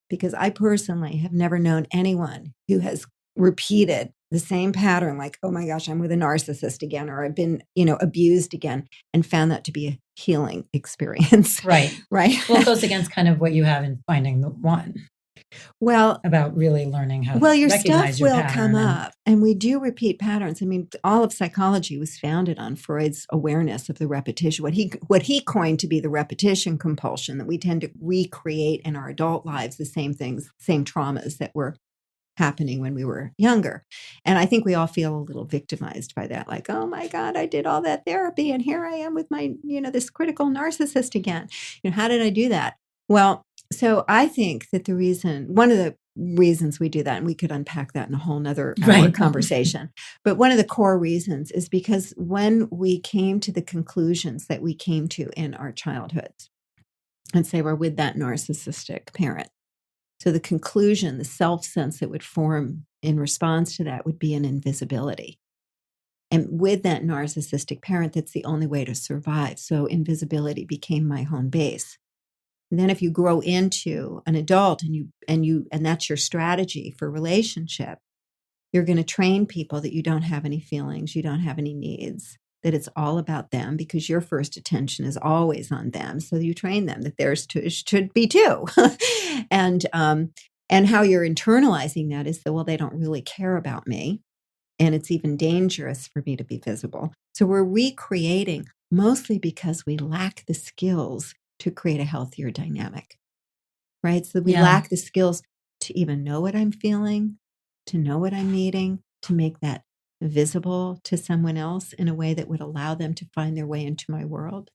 Because I personally have never known anyone who has repeated the same pattern, like, oh my gosh, I'm with a narcissist again, or I've been, abused again, and found that to be a healing experience. Right. Right. Well, it goes against kind of what you have in Finding the One. Well, about really learning how to your recognize stuff your will come up, and we do repeat patterns. I mean, all of psychology was founded on Freud's awareness of the repetition, what he coined to be the repetition compulsion, that we tend to recreate in our adult lives the same things, same traumas that were happening when we were younger. And I think we all feel a little victimized by that. Like, oh my God, I did all that therapy and here I am with my, this critical narcissist again. How did I do that? Well, so I think that one of the reasons we do that, and we could unpack that in a whole nother conversation, but one of the core reasons is because when we came to the conclusions that we came to in our childhoods, and say we're with that narcissistic parent, so the conclusion, the self-sense that would form in response to that would be an invisibility. And with that narcissistic parent, that's the only way to survive. So invisibility became my home base. And then if you grow into an adult and that's your strategy for relationship, you're going to train people that you don't have any feelings, you don't have any needs, that it's all about them, because your first attention is always on them. So you train them that theirs should be too. And how you're internalizing that is that, well, they don't really care about me. And it's even dangerous for me to be visible. So we're recreating, mostly because we lack the skills to create a healthier dynamic, right? So we lack the skills to even know what I'm feeling, to know what I'm needing, to make that visible to someone else in a way that would allow them to find their way into my world,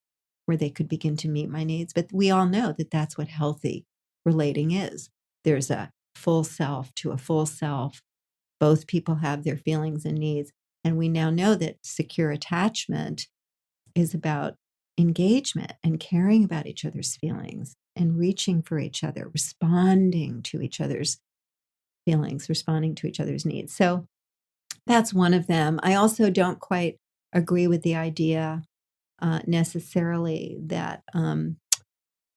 where they could begin to meet my needs. But we all know that that's what healthy relating is. There's a full self to a full self. Both people have their feelings and needs. And we now know that secure attachment is about engagement and caring about each other's feelings and reaching for each other, responding to each other's feelings, responding to each other's needs. So that's one of them. I also don't quite agree with the idea necessarily that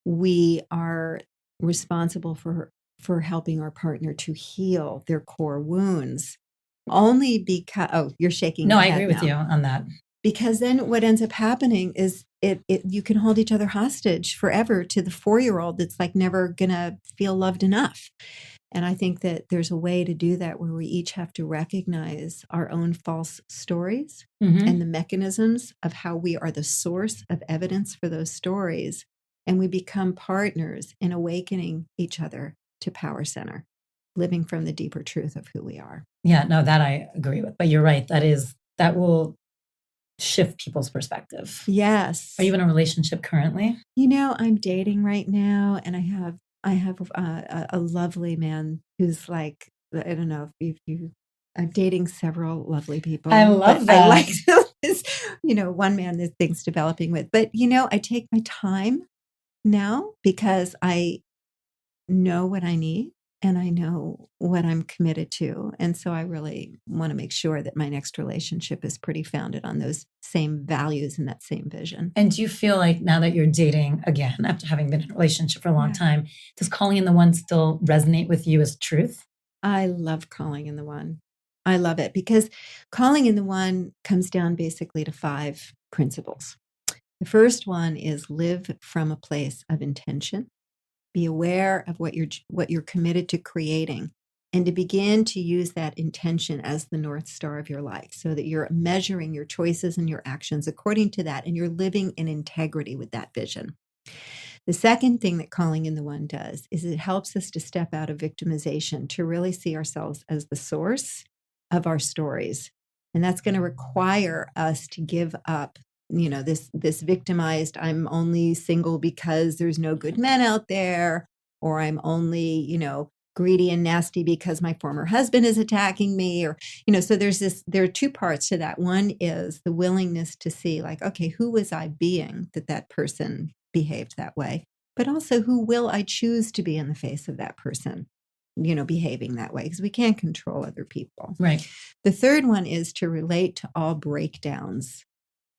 we are responsible for helping our partner to heal their core wounds. Only because, you're shaking No, your I head agree with now. you on that. Because then what ends up happening is you can hold each other hostage forever to the 4-year-old that's like never gonna feel loved enough. And I think that there's a way to do that where we each have to recognize our own false stories and the mechanisms of how we are the source of evidence for those stories. And we become partners in awakening each other to power center, living from the deeper truth of who we are. Yeah, no, that I agree with. But you're right. That will shift people's perspective. Yes. Are you in a relationship currently? I'm dating right now, and I have a lovely man who's like, I don't know if I'm dating several lovely people. I love that. I like this, one man that things developing with. But I take my time now because I know what I need and I know what I'm committed to. And so I really want to make sure that my next relationship is pretty founded on those same values and that same vision. And do you feel like now that you're dating again, after having been in a relationship for a long time, does calling in the one still resonate with you as truth? I love calling in the one. I love it because calling in the one comes down basically to 5 principles. The first one is live from a place of intention. Be aware of what you're committed to creating and to begin to use that intention as the North Star of your life so that you're measuring your choices and your actions according to that and you're living in integrity with that vision. The second thing that calling in the one does is it helps us to step out of victimization, to really see ourselves as the source of our stories. And that's going to require us to give up this victimized, I'm only single because there's no good men out there, or I'm only, greedy and nasty because my former husband is attacking me, or, so there are 2 parts to that. One is the willingness to see like, okay, who was I being that person behaved that way? But also who will I choose to be in the face of that person, behaving that way? Because we can't control other people. Right. The third one is to relate to all breakdowns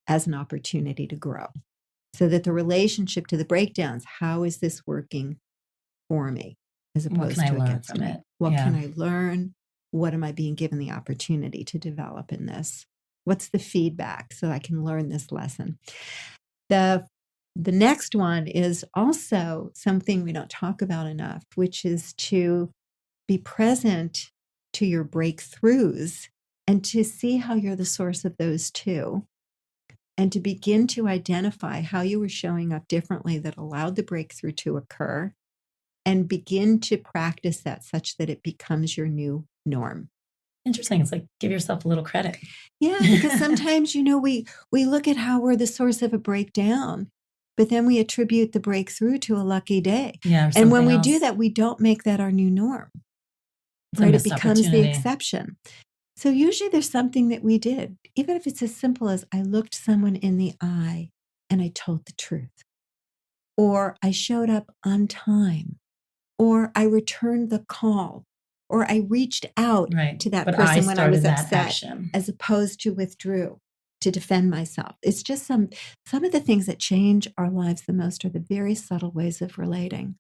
as an opportunity to grow. So that the relationship to the breakdowns, how is this working for me as opposed to against me? What can I learn? What am I being given the opportunity to develop in this? What's the feedback so I can learn this lesson? The next one is also something we don't talk about enough, which is to be present to your breakthroughs and to see how you're the source of those too. And to begin to identify how you were showing up differently that allowed the breakthrough to occur and begin to practice that such that it becomes your new norm. Interesting. It's like give yourself a little credit. Yeah, because sometimes, we look at how we're the source of a breakdown, but then we attribute the breakthrough to a lucky day. Yeah. And when we do that, we don't make that our new norm. Right? It becomes the exception. So usually there's something that we did, even if it's as simple as I looked someone in the eye and I told the truth, or I showed up on time, or I returned the call, or I reached out to that person when I was upset, as opposed to withdrew to defend myself. It's just some of the things that change our lives the most are the very subtle ways of relating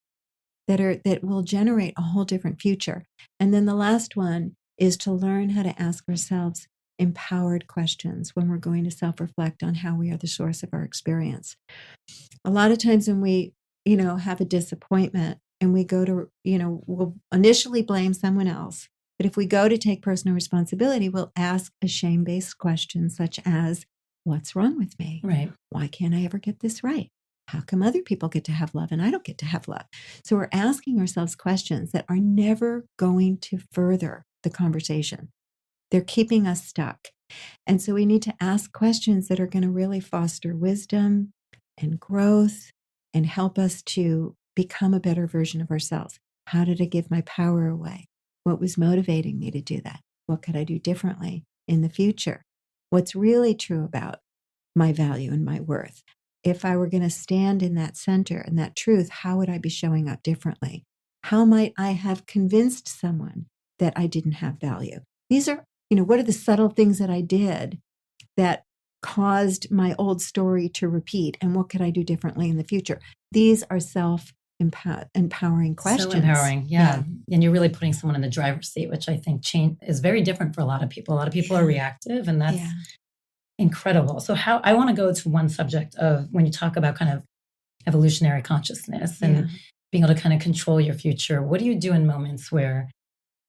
that will generate a whole different future. And then the last one is to learn how to ask ourselves empowered questions when we're going to self-reflect on how we are the source of our experience. A lot of times when we, have a disappointment and we go to, we'll initially blame someone else. But if we go to take personal responsibility, we'll ask a shame-based question such as, what's wrong with me? Right. Why can't I ever get this right? How come other people get to have love and I don't get to have love? So we're asking ourselves questions that are never going to further the conversation. They're keeping us stuck. And so we need to ask questions that are going to really foster wisdom and growth and help us to become a better version of ourselves. How did I give my power away? What was motivating me to do that? What could I do differently in the future? What's really true about my value and my worth? If I were going to stand in that center and that truth, how would I be showing up differently? How might I have convinced someone that I didn't have value? These are, what are the subtle things that I did that caused my old story to repeat? And what could I do differently in the future? These are self empowering questions. So empowering, yeah. And you're really putting someone in the driver's seat, which I think change is very different for a lot of people. A lot of people are reactive, and that's incredible. So I want to go to one subject of when you talk about kind of evolutionary consciousness and being able to kind of control your future. What do you do in moments where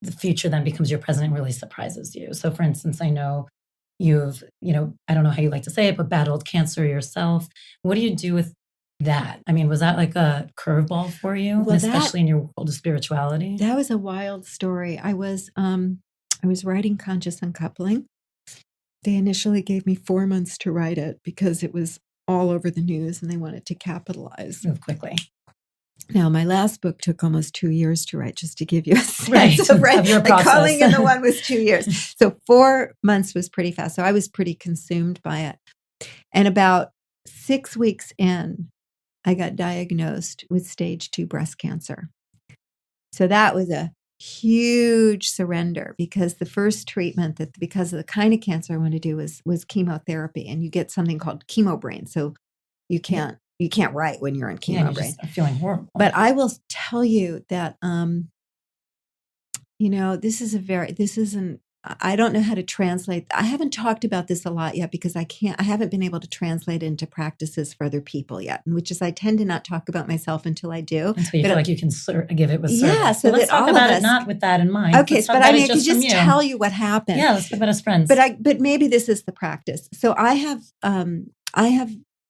the future then becomes your present and really surprises you? So for instance, I know you've, I don't know how you like to say it, but battled cancer yourself. What do you do with that? I mean, was that like a curveball for you, Well, especially in your world of spirituality? That was a wild story. I was writing Conscious Uncoupling. They initially gave me 4 months to write it because it was all over the news and they wanted to capitalize. Move quickly. Now, my last book took almost 2 years to write, just to give you a sense of your process. Calling in the One was 2 years. So 4 months was pretty fast. So I was pretty consumed by it. And about 6 weeks in, I got diagnosed with stage 2 breast cancer. So that was a huge surrender because the first treatment because of the kind of cancer I wanted to do was chemotherapy, and you get something called chemo brain. So you can't write when you're in chemo brain. Just feeling horrible. But I will tell you that I don't know how to translate. I haven't talked about this a lot yet because I haven't been able to translate into practices for other people yet, which is I tend to not talk about myself until I do. Until you feel like you can give it with service. Yeah, so let's talk about it not with that in mind. Okay, but I mean, I can just tell you what happened. Yeah, let's talk about as friends. But maybe this is the practice. So I have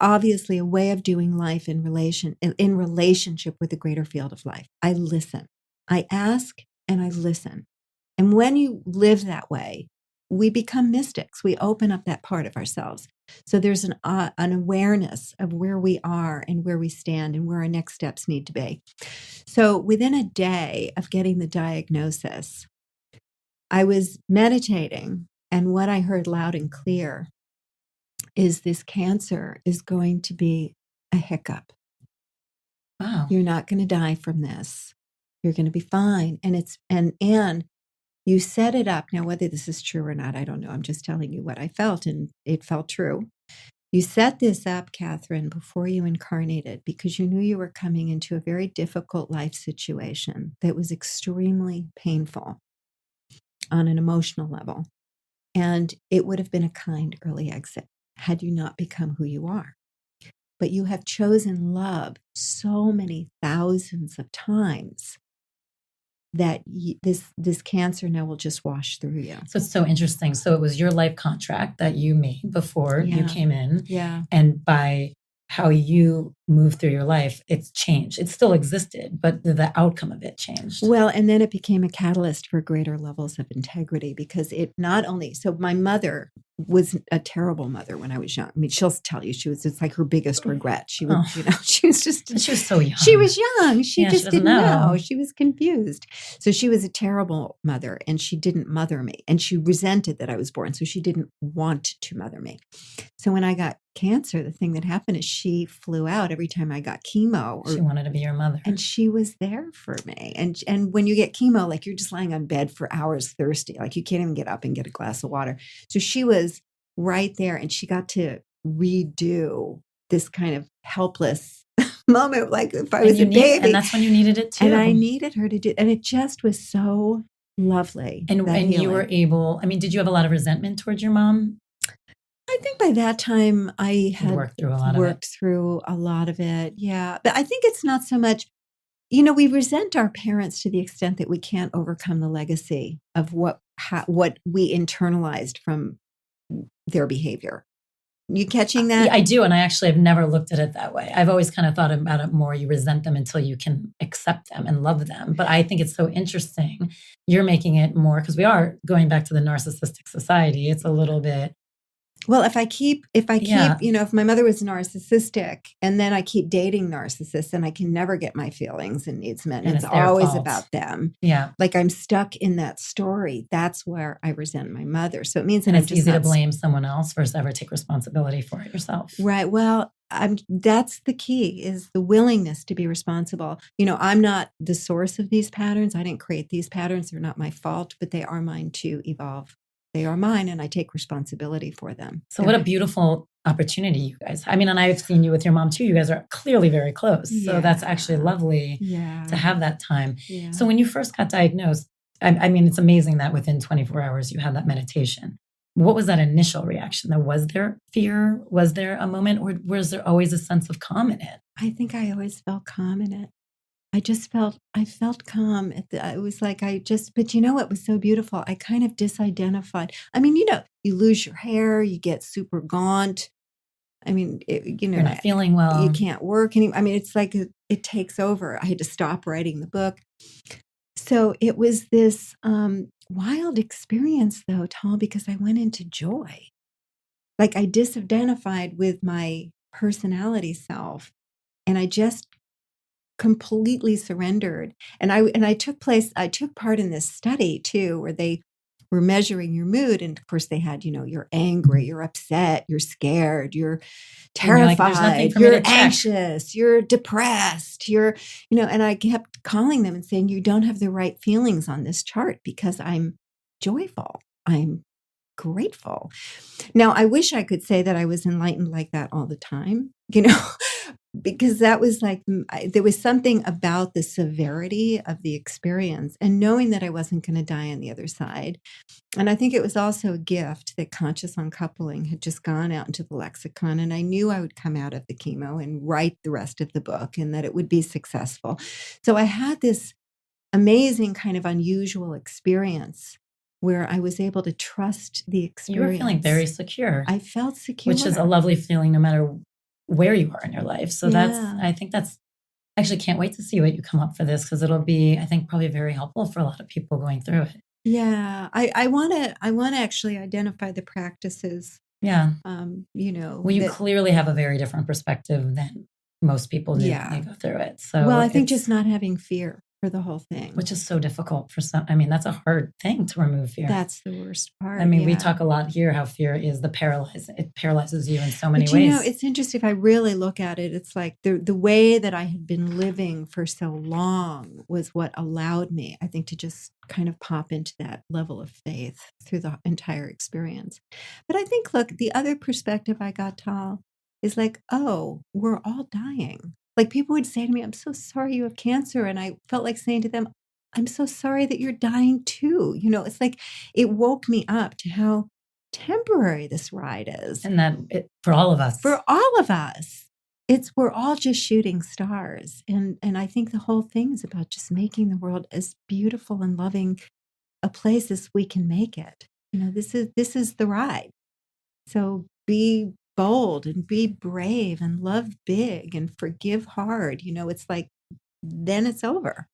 obviously a way of doing life in relationship with the greater field of life. I listen. I ask and I listen. And when you live that way, we become mystics. We open up that part of ourselves. So there's an awareness of where we are and where we stand and where our next steps need to be. So within a day of getting the diagnosis, I was meditating, and what I heard loud and clear is this cancer is going to be a hiccup. Wow. You're not going to die from this. You're going to be fine. And you set it up. Now, whether this is true or not, I don't know. I'm just telling you what I felt, and it felt true. You set this up, Katherine, before you incarnated because you knew you were coming into a very difficult life situation that was extremely painful on an emotional level. And it would have been a kind early exit had you not become who you are. But you have chosen love so many thousands of times that this cancer now will just wash through you. So it's so interesting. So it was your life contract that you made before you came in. Yeah. And by how you move through your life, it's changed. It still existed, but the outcome of it changed. Well, and then it became a catalyst for greater levels of integrity because it not only, so my mother was a terrible mother when I was young. I mean, she'll tell you it's like her biggest regret. She was, she was so young. She was young. She just didn't know. know. She was confused. So she was a terrible mother, and she didn't mother me, and she resented that I was born. So she didn't want to mother me. So when I got cancer, the thing that happened is she flew out every time I got chemo. She wanted to be your mother. And she was there for me. And when you get chemo, like you're just lying on bed for hours thirsty. Like you can't even get up and get a glass of water. So she was right there, and she got to redo this kind of helpless moment, like if I was a baby. And that's when you needed it too. And I needed her to do, and it just was so lovely. And you were able, I mean, did you have a lot of resentment towards your mom? I think by that time I had worked through a lot of it. Yeah. But I think it's not so much, we resent our parents to the extent that we can't overcome the legacy of what we internalized from their behavior. You catching that? I do. And I actually have never looked at it that way. I've always kind of thought about it more. You resent them until you can accept them and love them. But I think it's so interesting. You're making it more, because we are going back to the narcissistic society. It's a little bit. Well, if my mother was narcissistic and then I keep dating narcissists, and I can never get my feelings and needs met. And it's always fault. About them. Yeah. Like I'm stuck in that story. That's where I resent my mother. So it means that it's easy to blame someone else versus ever take responsibility for it yourself. Right. Well, that's the key, is the willingness to be responsible. I'm not the source of these patterns. I didn't create these patterns. They're not my fault, but they are mine to evolve. They are mine, and I take responsibility for them. So what a beautiful opportunity, you guys. I mean, and I've seen you with your mom too. You guys are clearly very close. So that's actually lovely to have that time. Yeah. So when you first got diagnosed, I mean, it's amazing that within 24 hours you had that meditation. What was that initial reaction? Was there fear? Was there a moment, or was there always a sense of calm in it? I think I always felt calm in it. I felt calm. It was like but you know what was so beautiful? I kind of disidentified. I mean, you lose your hair, you get super gaunt. I mean, You're not feeling well. You can't work anymore. I mean, it's like it takes over. I had to stop writing the book. So it was this wild experience, though, Tal, because I went into joy. Like I disidentified with my personality self, and I just completely surrendered. And I took part in this study too, where they were measuring your mood. And of course they had, you're angry, you're upset, you're scared, you're terrified, you're anxious, you're depressed, and I kept calling them and saying, you don't have the right feelings on this chart because I'm joyful. I'm grateful. Now, I wish I could say that I was enlightened like that all the time, because that was like, there was something about the severity of the experience and knowing that I wasn't going to die on the other side. And I think it was also a gift that conscious uncoupling had just gone out into the lexicon. And I knew I would come out of the chemo and write the rest of the book and that it would be successful. So I had this amazing kind of unusual experience where I was able to trust the experience. You were feeling very secure. I felt secure. Which is a lovely feeling no matter where you are in your life. So I think that's, actually can't wait to see what you come up for this, because it'll be, I think, probably very helpful for a lot of people going through it. Yeah. I want to actually identify the practices. Yeah. Well, you clearly have a very different perspective than most people do when they go through it. So I think just not having fear for the whole thing. Which is so difficult for some. I mean, that's a hard thing to remove fear. That's the worst part. I mean, we talk a lot here how fear is it paralyzes you in so many ways. It's interesting. If I really look at it, it's like the way that I had been living for so long was what allowed me, I think, to just kind of pop into that level of faith through the entire experience. But I think, look, the other perspective I got, Tal, is like, oh, we're all dying. Like people would say to me, I'm so sorry you have cancer. And I felt like saying to them, I'm so sorry that you're dying too. It's like it woke me up to how temporary this ride is. And that for all of us. For all of us. We're all just shooting stars. And I think the whole thing is about just making the world as beautiful and loving a place as we can make it. This is the ride. So be bold and be brave and love big and forgive hard. It's like, then it's over.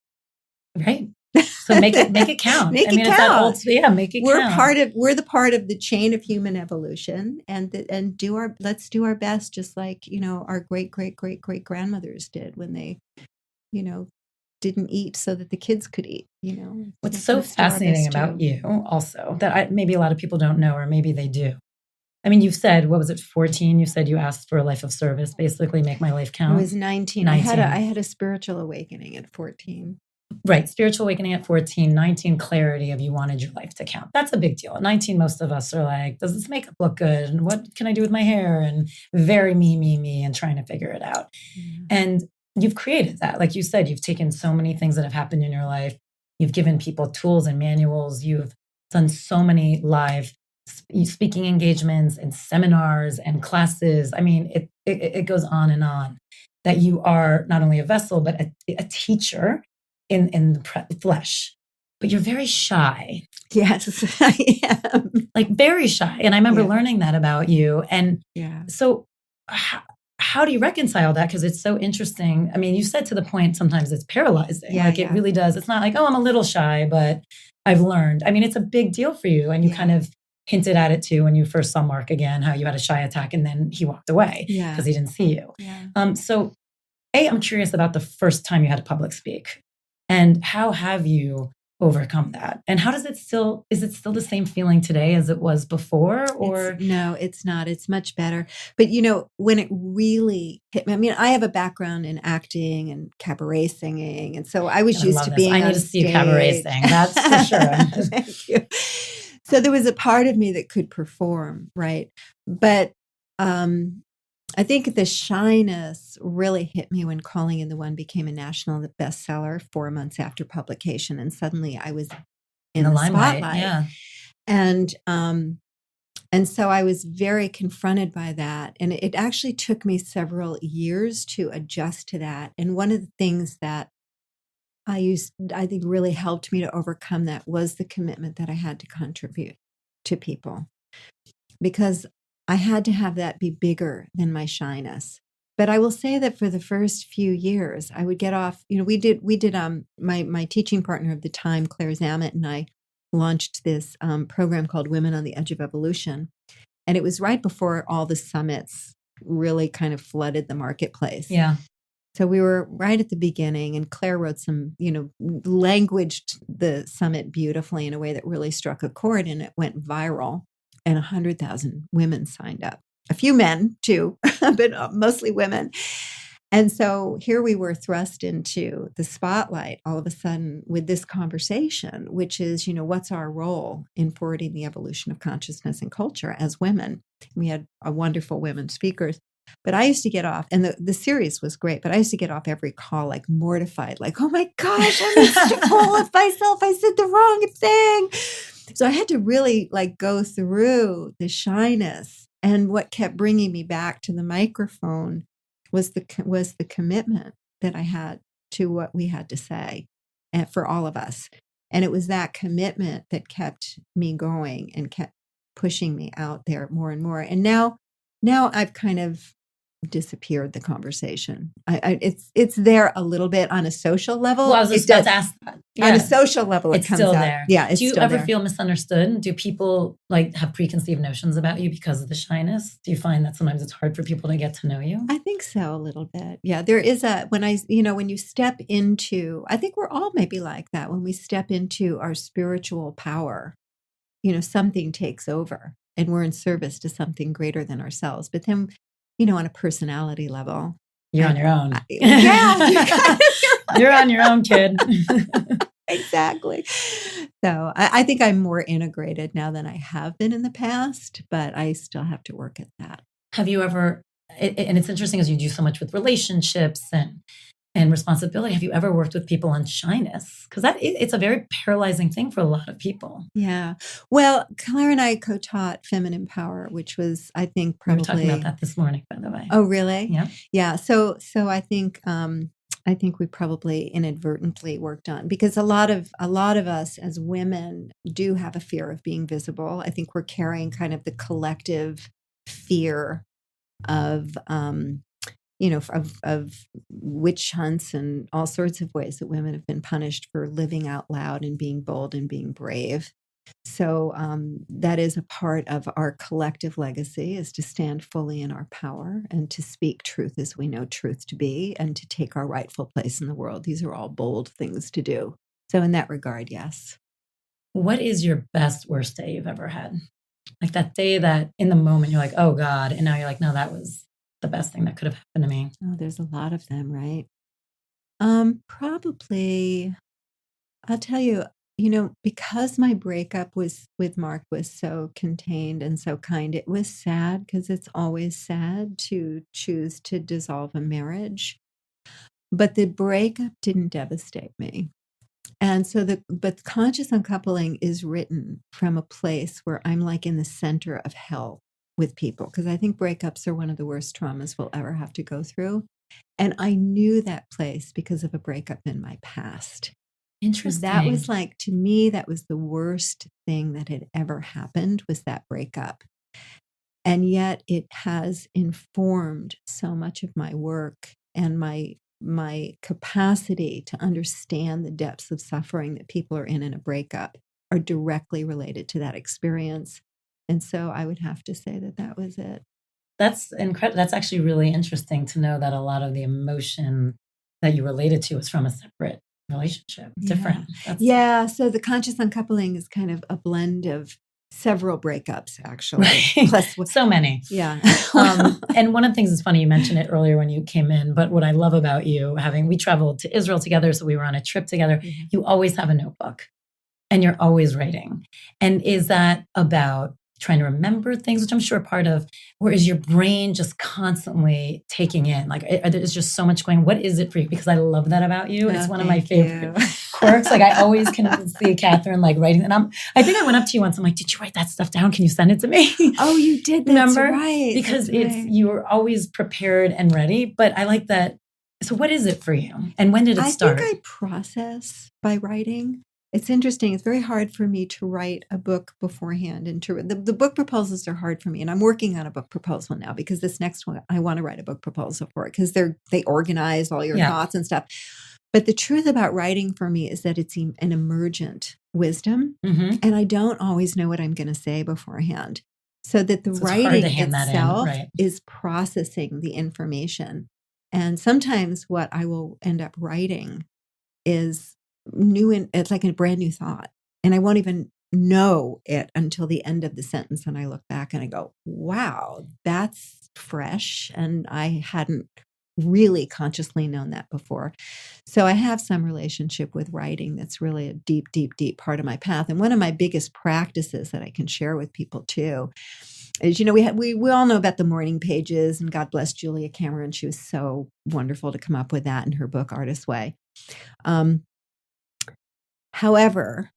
Right. So make it count. Make it count. Make it count. We're the part of the chain of human evolution and let's do our best, just like, our great grandmothers did when they, didn't eat so that the kids could eat, What's so fascinating about you also that maybe a lot of people don't know, or maybe they do. I mean, you've said, what was it, 14? You said you asked for a life of service, basically make my life count. I was 19. I had a spiritual awakening at 14. Right. Spiritual awakening at 14, 19, clarity of you wanted your life to count. That's a big deal. At 19, most of us are like, does this makeup look good? And what can I do with my hair? And very me, and trying to figure it out. Mm-hmm. And you've created that. Like you said, you've taken so many things that have happened in your life. You've given people tools and manuals. You've done so many live speaking engagements and seminars and classes. I mean, it goes on and on, that you are not only a vessel, but a teacher in the flesh. But you're very shy. Yes, I am. Like very shy. And I remember learning that about you. And so how do you reconcile that? Because it's so interesting. I mean, you said to the point, sometimes it's paralyzing. It really does. It's not like, oh, I'm a little shy, but I've learned. I mean, it's a big deal for you. And you kind of hinted at it too when you first saw Mark again, how you had a shy attack and then he walked away because he didn't see you. Yeah. So I'm curious about the first time you had to public speak, and how have you overcome that? And how is it still the same feeling today as it was before? Or no, it's not. It's much better. But when it really hit me, I mean, I have a background in acting and cabaret singing. And so I was used to being I need to see you cabaret sing. That's for sure. Thank you. So there was a part of me that could perform, right? But I think the shyness really hit me when Calling in the One became a national bestseller 4 months after publication. And suddenly I was in the limelight. spotlight. Yeah. And so I was very confronted by that. And it actually took me several years to adjust to that. And one of the things that I think really helped me to overcome that was the commitment that I had to contribute to people, because I had to have that be bigger than my shyness. But I will say that for the first few years, I would get off, we did my teaching partner of the time, Claire Zammit, and I launched this program called Women on the Edge of Evolution. And it was right before all the summits really kind of flooded the marketplace. Yeah. So we were right at the beginning, and Claire wrote some, languaged the summit beautifully in a way that really struck a chord, and it went viral, and 100,000 women signed up. A few men too, but mostly women. And so here we were thrust into the spotlight all of a sudden with this conversation, which is, what's our role in forwarding the evolution of consciousness and culture as women? We had a wonderful women speakers. But I used to get off, and the series was great, but I used to get off every call like mortified, like, oh my gosh, I'm such a fool of myself. I said the wrong thing. So I had to really like go through the shyness. And what kept bringing me back to the microphone was the commitment that I had to what we had to say, and for all of us. And it was that commitment that kept me going and kept pushing me out there more and more. And now I've kind of disappeared the conversation. It's there a little bit on a social level. Well, I was just about to ask that. Yeah. On a social level, it it's comes still out. there. Yeah, it's Do you still ever there. feel misunderstood? Do people like have preconceived notions about you because of the shyness? Do you find that sometimes it's hard for people to get to know you? I think so, a little bit. Yeah, there is when you step into, I think we're all maybe like that, when we step into our spiritual power, something takes over and we're in service to something greater than ourselves. But then, on a personality level, you're on your own. Yeah, you're on your own, kid. Exactly. So I think I'm more integrated now than I have been in the past, but I still have to work at that. Have you ever, and it's interesting as you do so much with relationships and responsibility, have you ever worked with people on shyness? Because it's a very paralyzing thing for a lot of people. Yeah. Well, Claire and I co-taught Feminine Power, which was, I think, probably... We were talking about that this morning, by the way. Oh, really? Yeah. Yeah. So I think we probably inadvertently worked on, because a lot of us as women do have a fear of being visible. I think we're carrying kind of the collective fear of witch hunts and all sorts of ways that women have been punished for living out loud and being bold and being brave. So that is a part of our collective legacy, is to stand fully in our power and to speak truth as we know truth to be, and to take our rightful place in the world. These are all bold things to do. So in that regard, yes. What is your best, worst day you've ever had? Like that day that in the moment you're like, oh God, and now you're like, no, that was the best thing that could have happened to me. Oh, there's a lot of them, right? Probably, I'll tell you, because my breakup with Mark was so contained and so kind, it was sad, because it's always sad to choose to dissolve a marriage. But the breakup didn't devastate me. And so but Conscious Uncoupling is written from a place where I'm like in the center of hell with people, because I think breakups are one of the worst traumas we'll ever have to go through. And I knew that place because of a breakup in my past. Interesting. That was like, to me, that was the worst thing that had ever happened, was that breakup. And yet it has informed so much of my work, and my capacity to understand the depths of suffering that people are in a breakup are directly related to that experience. And so I would have to say that was it. That's incredible. That's actually really interesting to know that a lot of the emotion that you related to was from a separate relationship. Different. Yeah. So the Conscious Uncoupling is kind of a blend of several breakups, actually. Right. Plus, so many. Yeah. And one of the things is funny, you mentioned it earlier when you came in, but what I love about you, we traveled to Israel together, so we were on a trip together. Mm-hmm. You always have a notebook. And you're always writing. And is that about trying to remember things, which I'm sure part of, or is your brain just constantly taking in? Like, there's just so much going, what is it for you? Because I love that about you. It's one of my favorite quirks. Like, I always can see Katherine like writing. And I think I went up to you once. I'm like, did you write that stuff down? Can you send it to me? Oh, you did. That's Remember? right. Because That's right. you were always prepared and ready. But I like that. So what is it for you? And when did it start? I think I process by writing. It's interesting. It's very hard for me to write a book beforehand. And the book proposals are hard for me. And I'm working on a book proposal now because this next one, I want to write a book proposal for it because they organize all your thoughts and stuff. But the truth about writing for me is that it's an emergent wisdom. And I don't always know what I'm going to say beforehand. So that the writing itself is processing the information. And sometimes what I will end up writing is it's like a brand new thought. And I won't even know it until the end of the sentence. And I look back and I go, wow, that's fresh. And I hadn't really consciously known that before. So I have some relationship with writing that's really a deep, deep, deep part of my path. And one of my biggest practices that I can share with people too is, we all know about the morning pages, and God bless Julia Cameron. She was so wonderful to come up with that in her book, Artist's Way. However,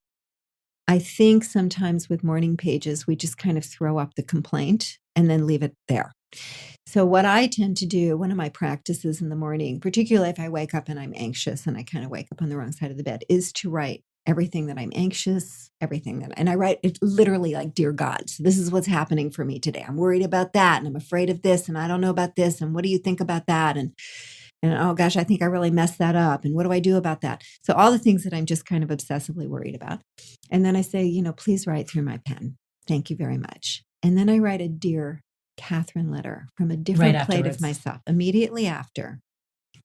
I think sometimes with morning pages, we just kind of throw up the complaint and then leave it there. So what I tend to do, one of my practices in the morning, particularly if I wake up and I'm anxious and I kind of wake up on the wrong side of the bed, is to write everything that I'm anxious, and I write it literally like, dear God, so this is what's happening for me today. I'm worried about that, and I'm afraid of this, and I don't know about this, and what do you think about that? And oh gosh, I think I really messed that up. And what do I do about that? So all the things that I'm just kind of obsessively worried about. And then I say, please write through my pen. Thank you very much. And then I write a Dear Katherine letter from a different place of myself immediately after.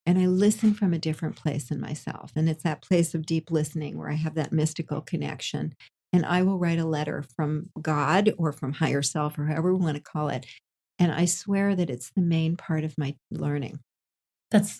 And I listen from a different place in myself. And it's that place of deep listening where I have that mystical connection. And I will write a letter from God or from higher self or however we want to call it. And I swear that it's the main part of my learning. That's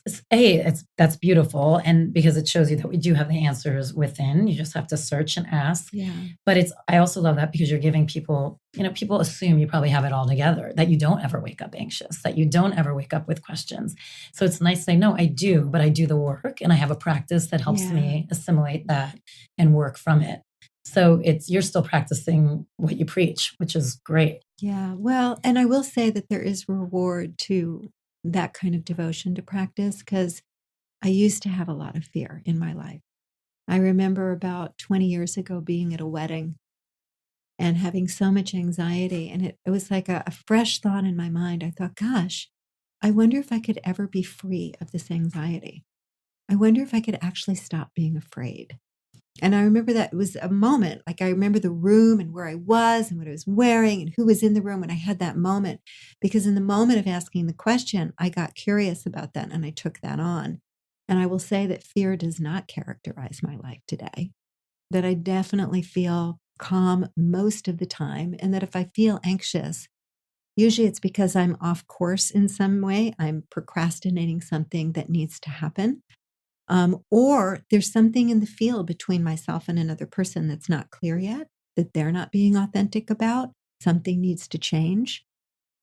beautiful. And because it shows you that we do have the answers within, you just have to search and ask. Yeah. But I also love that because you're giving people, people assume you probably have it all together, that you don't ever wake up anxious, that you don't ever wake up with questions. So it's nice to say, no, I do, but I do the work and I have a practice that helps me assimilate that and work from it. So you're still practicing what you preach, which is great. Yeah. Well, and I will say that there is reward to that kind of devotion to practice, because I used to have a lot of fear in my life. I remember about 20 years ago being at a wedding and having so much anxiety. And it was like a fresh thought in my mind. I thought, gosh, I wonder if I could ever be free of this anxiety. I wonder if I could actually stop being afraid. And I remember that it was a moment, like I remember the room and where I was and what I was wearing and who was in the room when I had that moment. Because in the moment of asking the question, I got curious about that and I took that on. And I will say that fear does not characterize my life today, that I definitely feel calm most of the time. And that if I feel anxious, usually it's because I'm off course in some way. I'm procrastinating something that needs to happen. Or there's something in the field between myself and another person that's not clear yet, that they're not being authentic about. Something needs to change.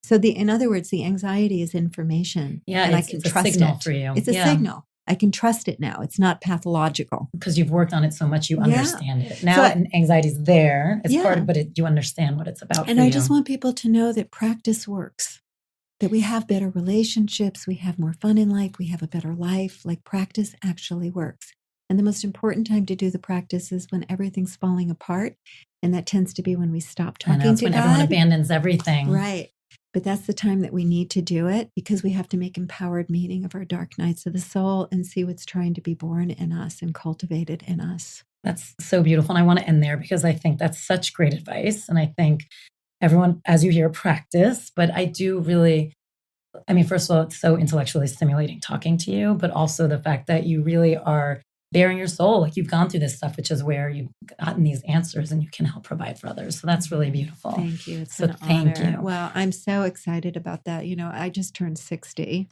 So in other words, the anxiety is information. Yeah, and I can trust a signal it. For you. It's a signal. I can trust it now. It's not pathological. Because you've worked on it so much, you understand it. Now anxiety's there. It's part of it, but you understand what it's about. And I just want people to know that practice works. That we have better relationships, we have more fun in life, we have a better life. Like practice actually works. And the most important time to do the practice is when everything's falling apart. And that tends to be when we stop talking to God. When everyone abandons everything. Right. But that's the time that we need to do it, because we have to make empowered meaning of our dark nights of the soul and see what's trying to be born in us and cultivated in us. That's so beautiful. And I want to end there because I think that's such great advice. And I think everyone, as you hear, practice, but I do really, first of all, it's so intellectually stimulating talking to you, but also the fact that you really are bearing your soul. Like you've gone through this stuff, which is where you've gotten these answers and you can help provide for others. So that's really beautiful. Thank you. It's an honor. Thank you. Well, I'm so excited about that. I just turned 60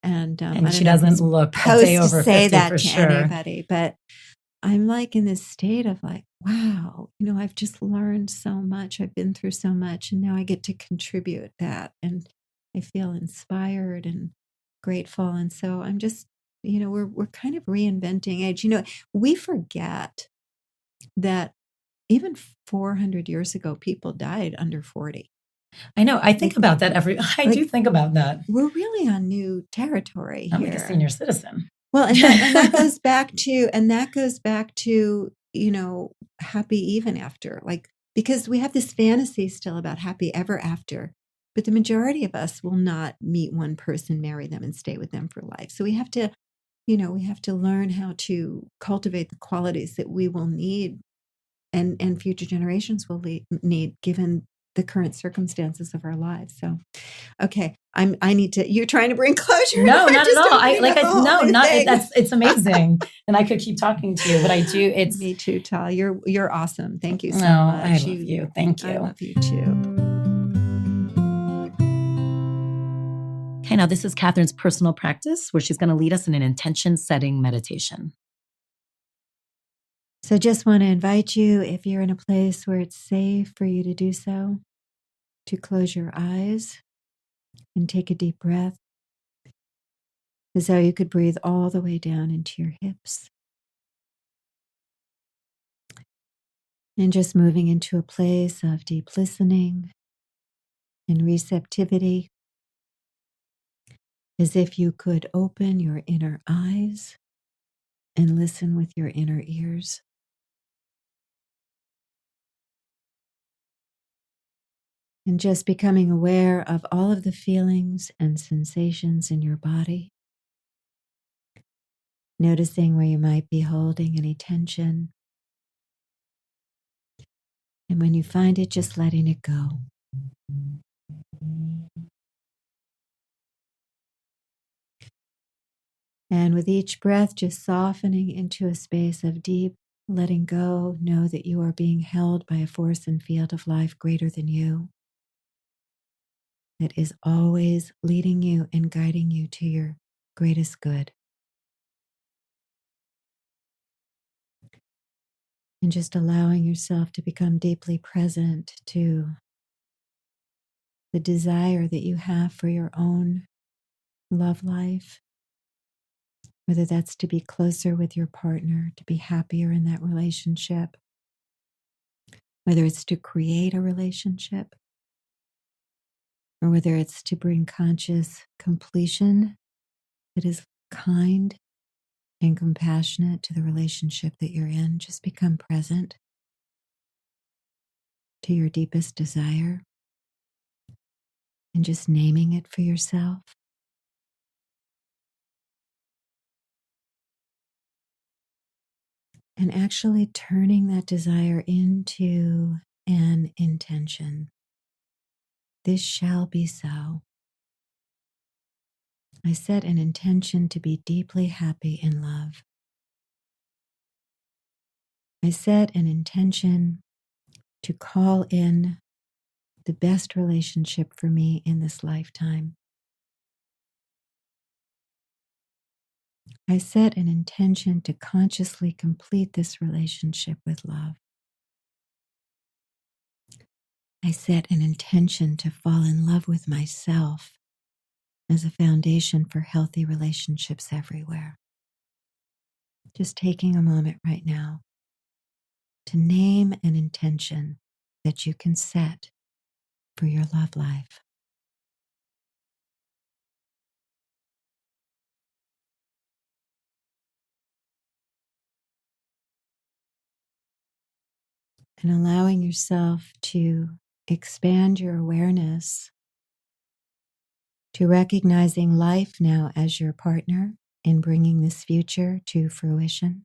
and she doesn't look a day over 50 say that for to sure. Anybody, but I'm like in this state of like, wow, I've just learned so much. I've been through so much, and now I get to contribute that. And I feel inspired and grateful. And so I'm just, we're kind of reinventing age. We forget that even 400 years ago, people died under 40. I know. I think about that I do think about that. We're really on new territory here. I'm like a senior citizen. Well, and that goes back to, happy even after, like, because we have this fantasy still about happy ever after, but the majority of us will not meet one person, marry them, and stay with them for life. So we have to, learn how to cultivate the qualities that we will need and future generations will need given the current circumstances of our lives. So, okay, I need to. You're trying to bring closure. No, not at all. It's amazing, and I could keep talking to you, but I do. It's me too, Tal. You're awesome. Thank you so much. I love you. Thank you. I love you too. Okay, now this is Katherine's personal practice, where she's going to lead us in an intention setting meditation. So just want to invite you, if you're in a place where it's safe for you to do so, to close your eyes and take a deep breath, as though you could breathe all the way down into your hips. And just moving into a place of deep listening and receptivity, as if you could open your inner eyes and listen with your inner ears. And just becoming aware of all of the feelings and sensations in your body. Noticing where you might be holding any tension. And when you find it, just letting it go. And with each breath, just softening into a space of deep letting go. Know that you are being held by a force and field of life greater than you, that is always leading you and guiding you to your greatest good. And just allowing yourself to become deeply present to the desire that you have for your own love life, whether that's to be closer with your partner, to be happier in that relationship, whether it's to create a relationship, or whether it's to bring conscious completion that is kind and compassionate to the relationship that you're in. Just become present to your deepest desire and just naming it for yourself. And actually turning that desire into an intention. This shall be so. I set an intention to be deeply happy in love. I set an intention to call in the best relationship for me in this lifetime. I set an intention to consciously complete this relationship with love. I set an intention to fall in love with myself as a foundation for healthy relationships everywhere. Just taking a moment right now to name an intention that you can set for your love life. And allowing yourself to expand your awareness to recognizing life now as your partner in bringing this future to fruition.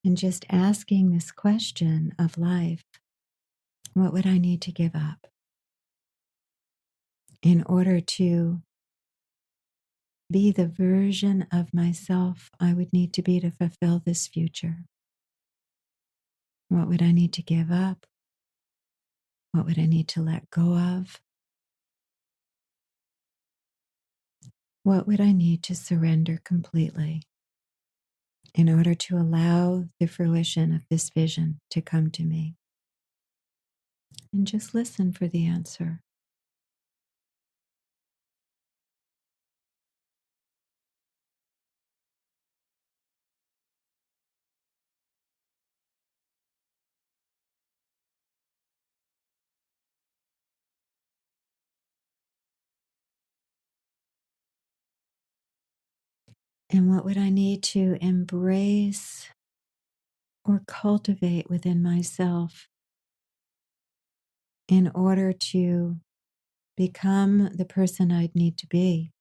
And just asking this question of life, what would I need to give up in order to be the version of myself I would need to be to fulfill this future? What would I need to give up? What would I need to let go of? What would I need to surrender completely in order to allow the fruition of this vision to come to me? And just listen for the answer. And what would I need to embrace or cultivate within myself in order to become the person I'd need to be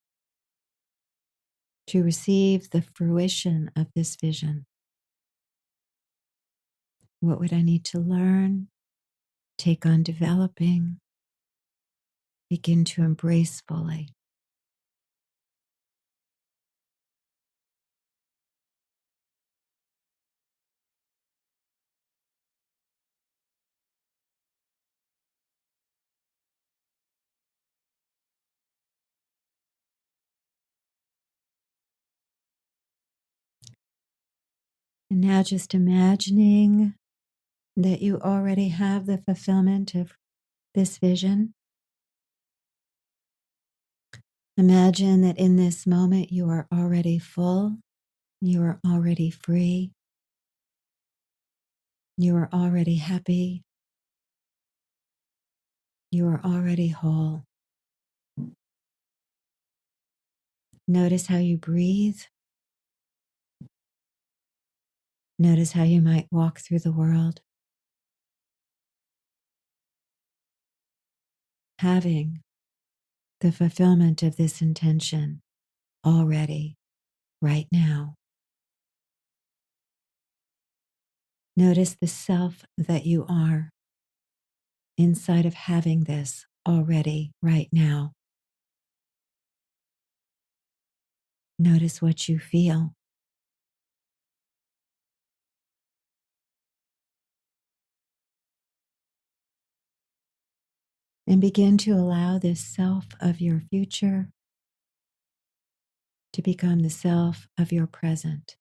to receive the fruition of this vision? What would I need to learn, take on developing, begin to embrace fully? And now just imagining that you already have the fulfillment of this vision. Imagine that in this moment you are already full, you are already free, you are already happy, you are already whole. Notice how you breathe. Notice how you might walk through the world, having the fulfillment of this intention already, right now. Notice the self that you are inside of having this already, right now. Notice what you feel. And begin to allow this self of your future to become the self of your present,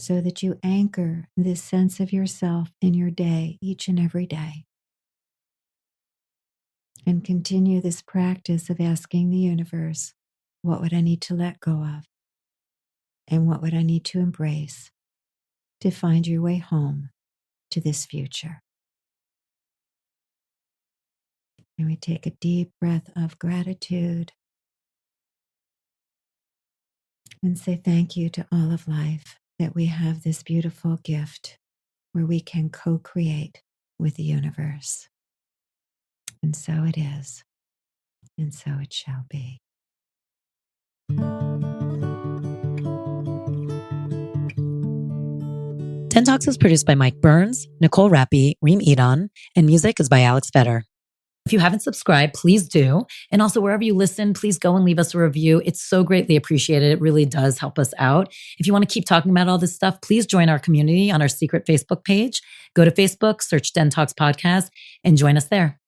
so that you anchor this sense of yourself in your day each and every day. And continue this practice of asking the universe, what would I need to let go of? And what would I need to embrace to find your way home to this future? And we take a deep breath of gratitude and say thank you to all of life that we have this beautiful gift where we can co-create with the universe. And so it is, and so it shall be. DENtalks is produced by Mike Burns, Nicole Rappi, Reem Edon, and music is by Alex Vetter. If you haven't subscribed, please do. And also, wherever you listen, please go and leave us a review. It's so greatly appreciated. It really does help us out. If you want to keep talking about all this stuff, please join our community on our secret Facebook page. Go to Facebook, search DENtalks Podcast, and join us there.